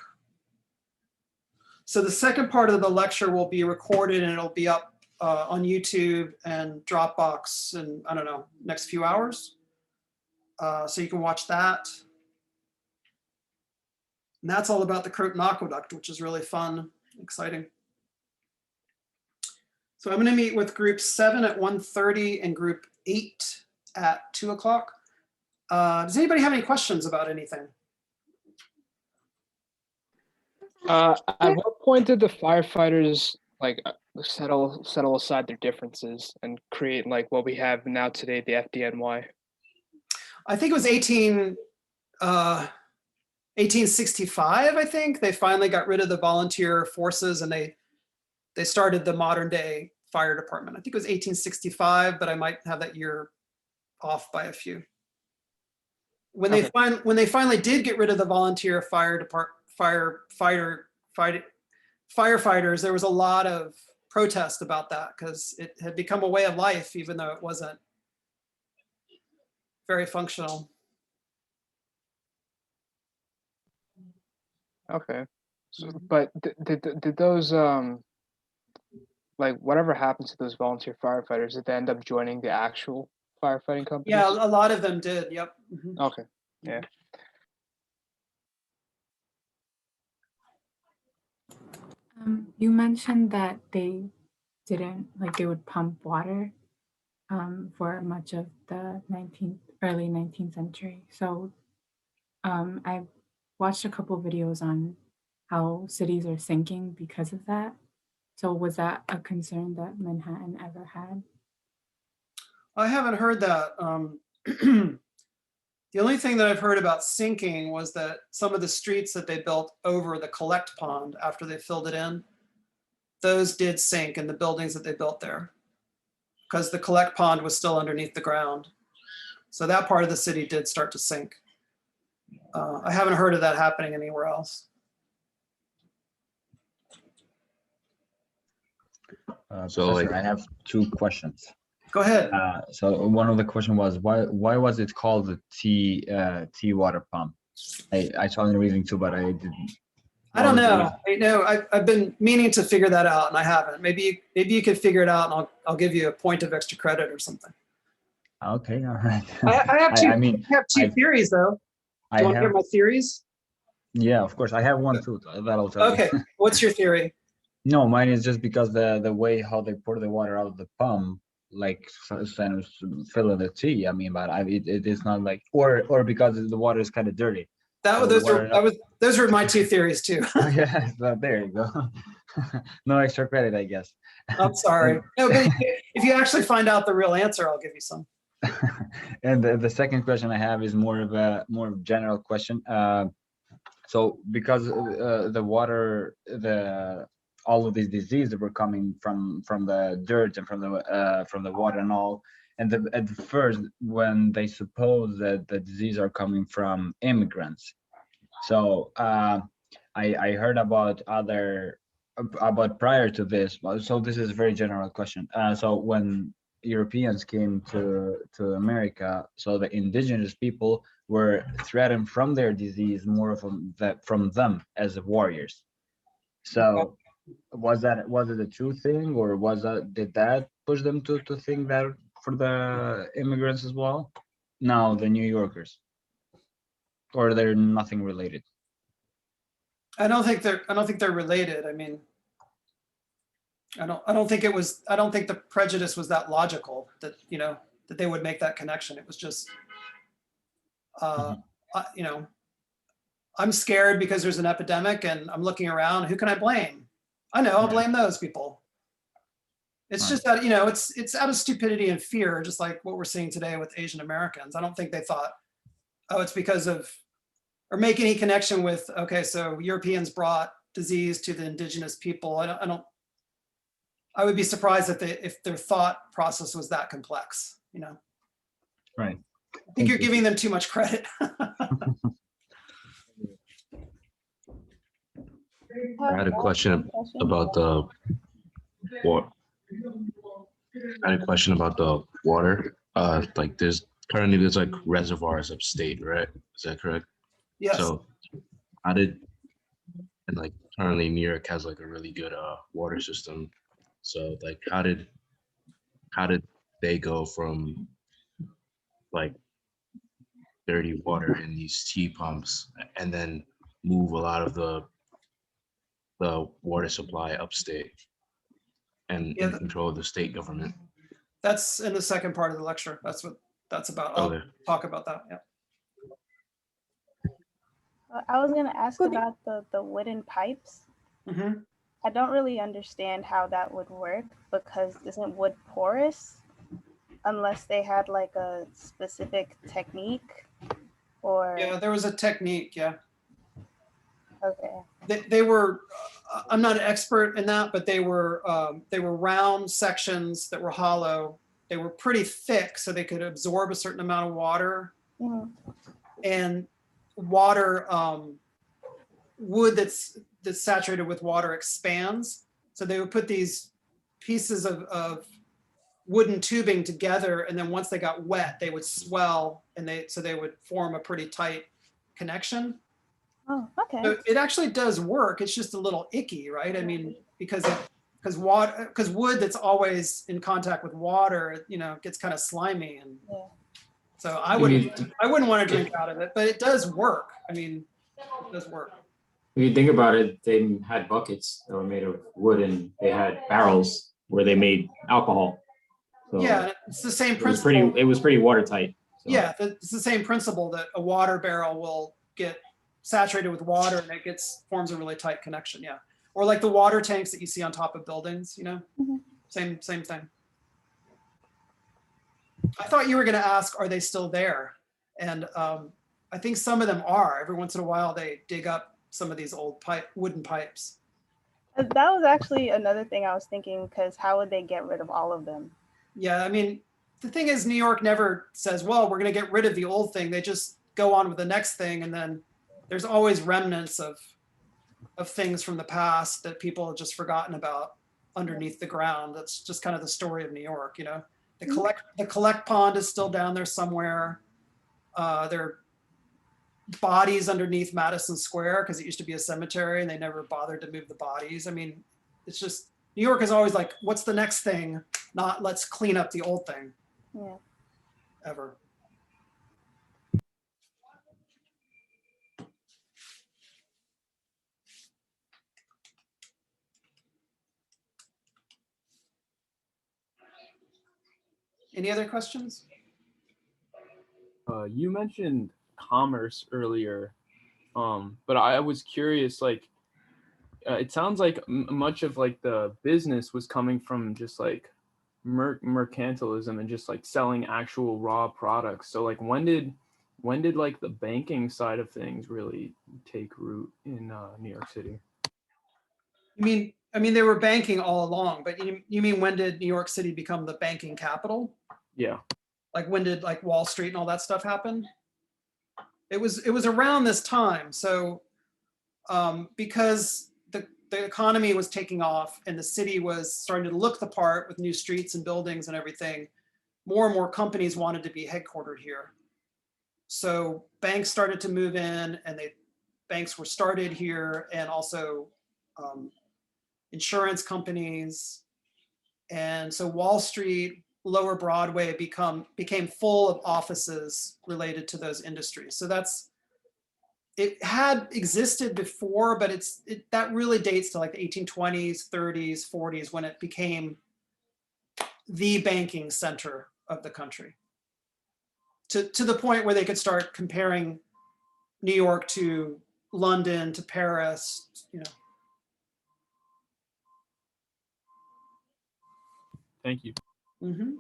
So the second part of the lecture will be recorded, and it'll be up on YouTube and Dropbox in, I don't know, next few hours. So you can watch that. And that's all about the Croton Aqueduct, which is really fun, exciting. So I'm going to meet with group 7 at 1:30 and group 8 at 2 o'clock. Does anybody have any questions about anything? At what point did the firefighters like settle aside their differences and create like what we have now today, the FDNY? I think it was 1865, I think. They finally got rid of the volunteer forces and they started the modern day fire department. I think it was 1865, but I might have that year off by a few. When they finally did get rid of the volunteer firefighters, there was a lot of protest about that because it had become a way of life, even though it wasn't very functional. Okay. So, but did those like whatever happened to those volunteer firefighters? Did they end up joining the actual firefighting companies? Yeah, a lot of them did. Yep. Mhm. Okay. Yeah. You mentioned that they would pump water for much of the early 19th century. So I've watched a couple videos on how cities are sinking because of that. So was that a concern that Manhattan ever had? I haven't heard that. The only thing that I've heard about sinking was that some of the streets that they built over the collect pond after they filled it in, those did sink in the buildings that they built there because the collect pond was still underneath the ground. So that part of the city did start to sink. I haven't heard of that happening anywhere else. Professor, I have 2 questions. Go ahead. So one of the question was why was it called the tea water pump? I saw the reason too, but I didn't. I don't know. I've been meaning to figure that out and I haven't. Maybe you could figure it out and I'll give you a point of extra credit or something. Okay, all right. I have two. I have 2 I've- theories though. Do you want to hear my theories? Yeah, of course. I have one too. That'll tell you. Okay. What's your theory? No, mine is just because the way how they pour the water out of the pump, like fill the tea. I mean, but it is not like or because the water is kind of dirty. Those were my 2 theories too. Yeah, so there you go. No extra credit, I guess. I'm sorry. No, but if you actually find out the real answer, I'll give you some. And the second question I have is more general question. So because the water, all of these diseases were coming from the dirt and from the water and all, and at first when they suppose that the disease are coming from immigrants. So I heard about prior to this. So this is a very general question. So when Europeans came to America, so the indigenous people were threatened from their disease more from them as warriors. So was it a true thing, or did that push them to think that for the immigrants as well? No, the New Yorkers, or they're nothing related. I don't think they're related. I mean, I don't think the prejudice was that logical that they would make that connection. It was just I'm scared because there's an epidemic and I'm looking around, who can I blame? I know, I'll blame those people. It's just that, it's out of stupidity and fear, just like what we're seeing today with Asian Americans. I don't think they thought, oh, it's because of, or make any connection with, okay, so Europeans brought disease to the indigenous people. I would be surprised if their thought process was that complex, Right. I think you're giving them too much credit. I had a question about the water. Like there's like reservoirs upstate, right? Is that correct? Yes. So like currently New York has like a really good water system. So like how did they go from like dirty water in these tea pumps and then move a lot of the water supply upstate? and Yeah, in control of the state government. That's in the second part of the lecture. That's what that's about. I'll Okay. talk about that. Yeah. I was gonna ask about the wooden pipes. Mhm. I don't really understand how that would work because isn't wood porous unless they had like a specific technique or Yeah, there was a technique. Yeah. okay. They were, I'm not an expert in that, but they were round sections that were hollow. They were pretty thick, so they could absorb a certain amount of water. Mhm. And water, wood that's saturated with water expands. So they would put these pieces of wooden tubing together, and then once they got wet, they would swell, and they would form a pretty tight connection. Oh, okay. So it actually does work. It's just a little icky, right? I mean, because wood that's always in contact with water, you know, gets kind of slimy, and Yeah. so I wouldn't want to drink out of it, but it does work. I mean, it does work. If you think about it, they had buckets that were made of wood and they had barrels where they made alcohol. So Yeah, it's the same it was principle. pretty watertight. So. Yeah, it's the same principle that a water barrel will get saturated with water and it forms a really tight connection. Yeah, or like the water tanks that you see on top of buildings. You know, Mhm. same thing. I thought you were going to ask, are they still there? And I think some of them are. Every once in a while, they dig up some of these old wooden pipes. That was actually another thing I was thinking, because how would they get rid of all of them? Yeah, I mean, the thing is, New York never says, well, we're going to get rid of the old thing. They just go on with the next thing. And then there's always remnants of things from the past that people have just forgotten about underneath the ground. That's just kind of the story of New York, you know. The collect pond is still down there somewhere. There are bodies underneath Madison Square because it used to be a cemetery and they never bothered to move the bodies. I mean, it's just, New York is always like, what's the next thing? Not let's clean up the old thing. Yeah. Ever. Any other questions? You mentioned commerce earlier, but I was curious, like, it sounds like much of like the business was coming from just like mercantilism and just like selling actual raw products. So like when did like the banking side of things really take root in New York City? I mean, they were banking all along, but you mean when did New York City become the banking capital? Yeah. Like when did like Wall Street and all that stuff happen? It was around this time. So because the economy was taking off and the city was starting to look the part with new streets and buildings and everything, more and more companies wanted to be headquartered here. So banks started to move in, and banks were started here, and also insurance companies. And so Wall Street, Lower Broadway became full of offices related to those industries. So it had existed before, but that really dates to like the 1820s, 30s, 40s, when it became the banking center of the country. To the point where they could start comparing New York to London, to Paris, you know. Thank you. Mm-hmm.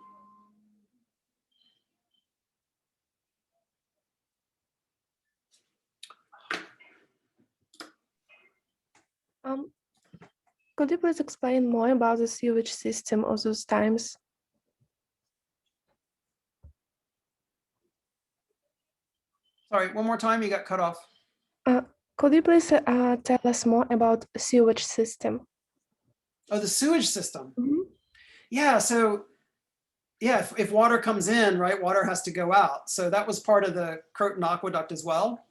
Could you please explain more about the sewage system of those times? Sorry, one more time, you got cut off. Could you please tell us more about sewage system? Oh, the sewage system. Mhm. Yeah, so yeah, if water comes in, right, water has to go out. So that was part of the Croton Aqueduct as well.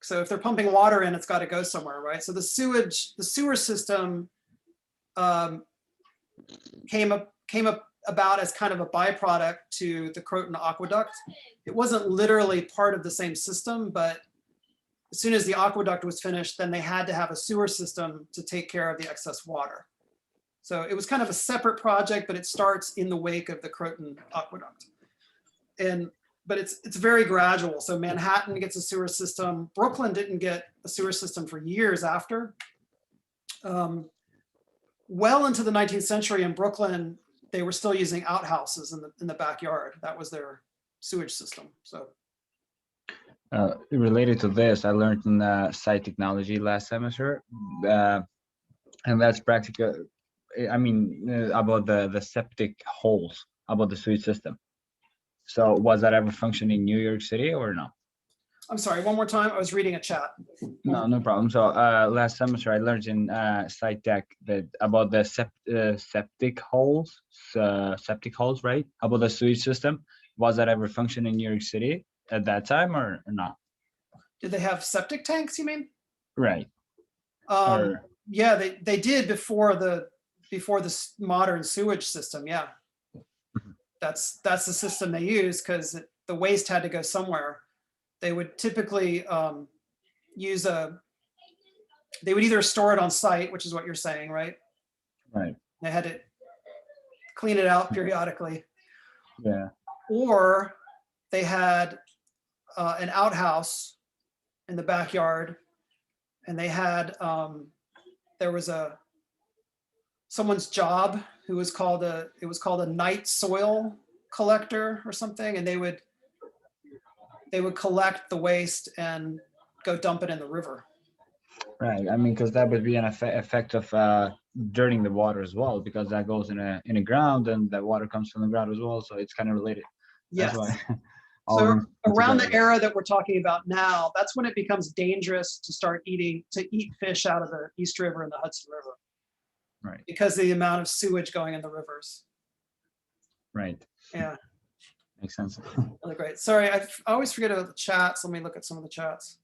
So if they're pumping water in, it's got to go somewhere, right? So the sewer system came about as kind of a byproduct to the Croton Aqueduct. It wasn't literally part of the same system, but as soon as the aqueduct was finished, then they had to have a sewer system to take care of the excess water. So it was kind of a separate project, but it starts in the wake of the Croton Aqueduct. But it's very gradual. So Manhattan gets a sewer system. Brooklyn didn't get a sewer system for years after. Well into the 19th century in Brooklyn, they were still using outhouses in the backyard. That was their sewage system. So Related to this, I learned in site technology last semester, and that's practical. I mean, about the septic holes, about the sewage system. So was that ever functioning in New York City or no? I'm sorry, one more time. I was reading a chat. No problem. So last semester I learned in site tech that about the septic holes, right? About the sewage system. Was that ever functioning in New York City at that time or not? Did they have septic tanks, you mean? Right. Or- Yeah, they did before the modern sewage system. Yeah, that's the system they use because the waste had to go somewhere. They would typically they would either store it on site, which is what you're saying, right? Right. They had to clean it out periodically, Yeah. or they had an outhouse in the backyard, and they had there was someone's job who was called a night soil collector or something, and they would collect the waste and go dump it in the river. Right. I mean, because that would be an effect of dirtying the water as well, because that goes in a ground and the water comes from the ground as well. So it's kind of related. Yes. That's why. So around the era that we're talking about now, that's when it becomes dangerous to eat fish out of the East River and the Hudson River. Right. Because of the amount of sewage going in the rivers. Right. Yeah. Makes sense. Really great. Sorry, I always forget about the chats. Let me look at some of the chats.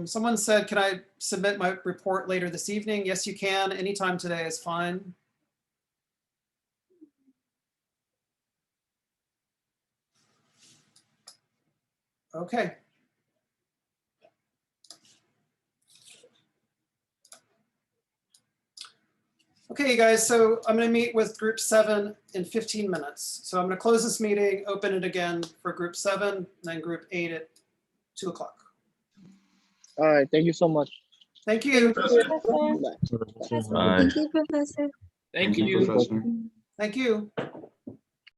Someone said, can I submit my report later this evening? Yes, you can. Anytime today is fine. Okay. Okay, you guys, so I'm going to meet with group 7 in 15 minutes. So I'm going to close this meeting, open it again for group 7, and then group 8 at 2 o'clock. All right. Thank you so much. Thank you. Bye. Bye. Thank you, Professor. Thank you. Thank you.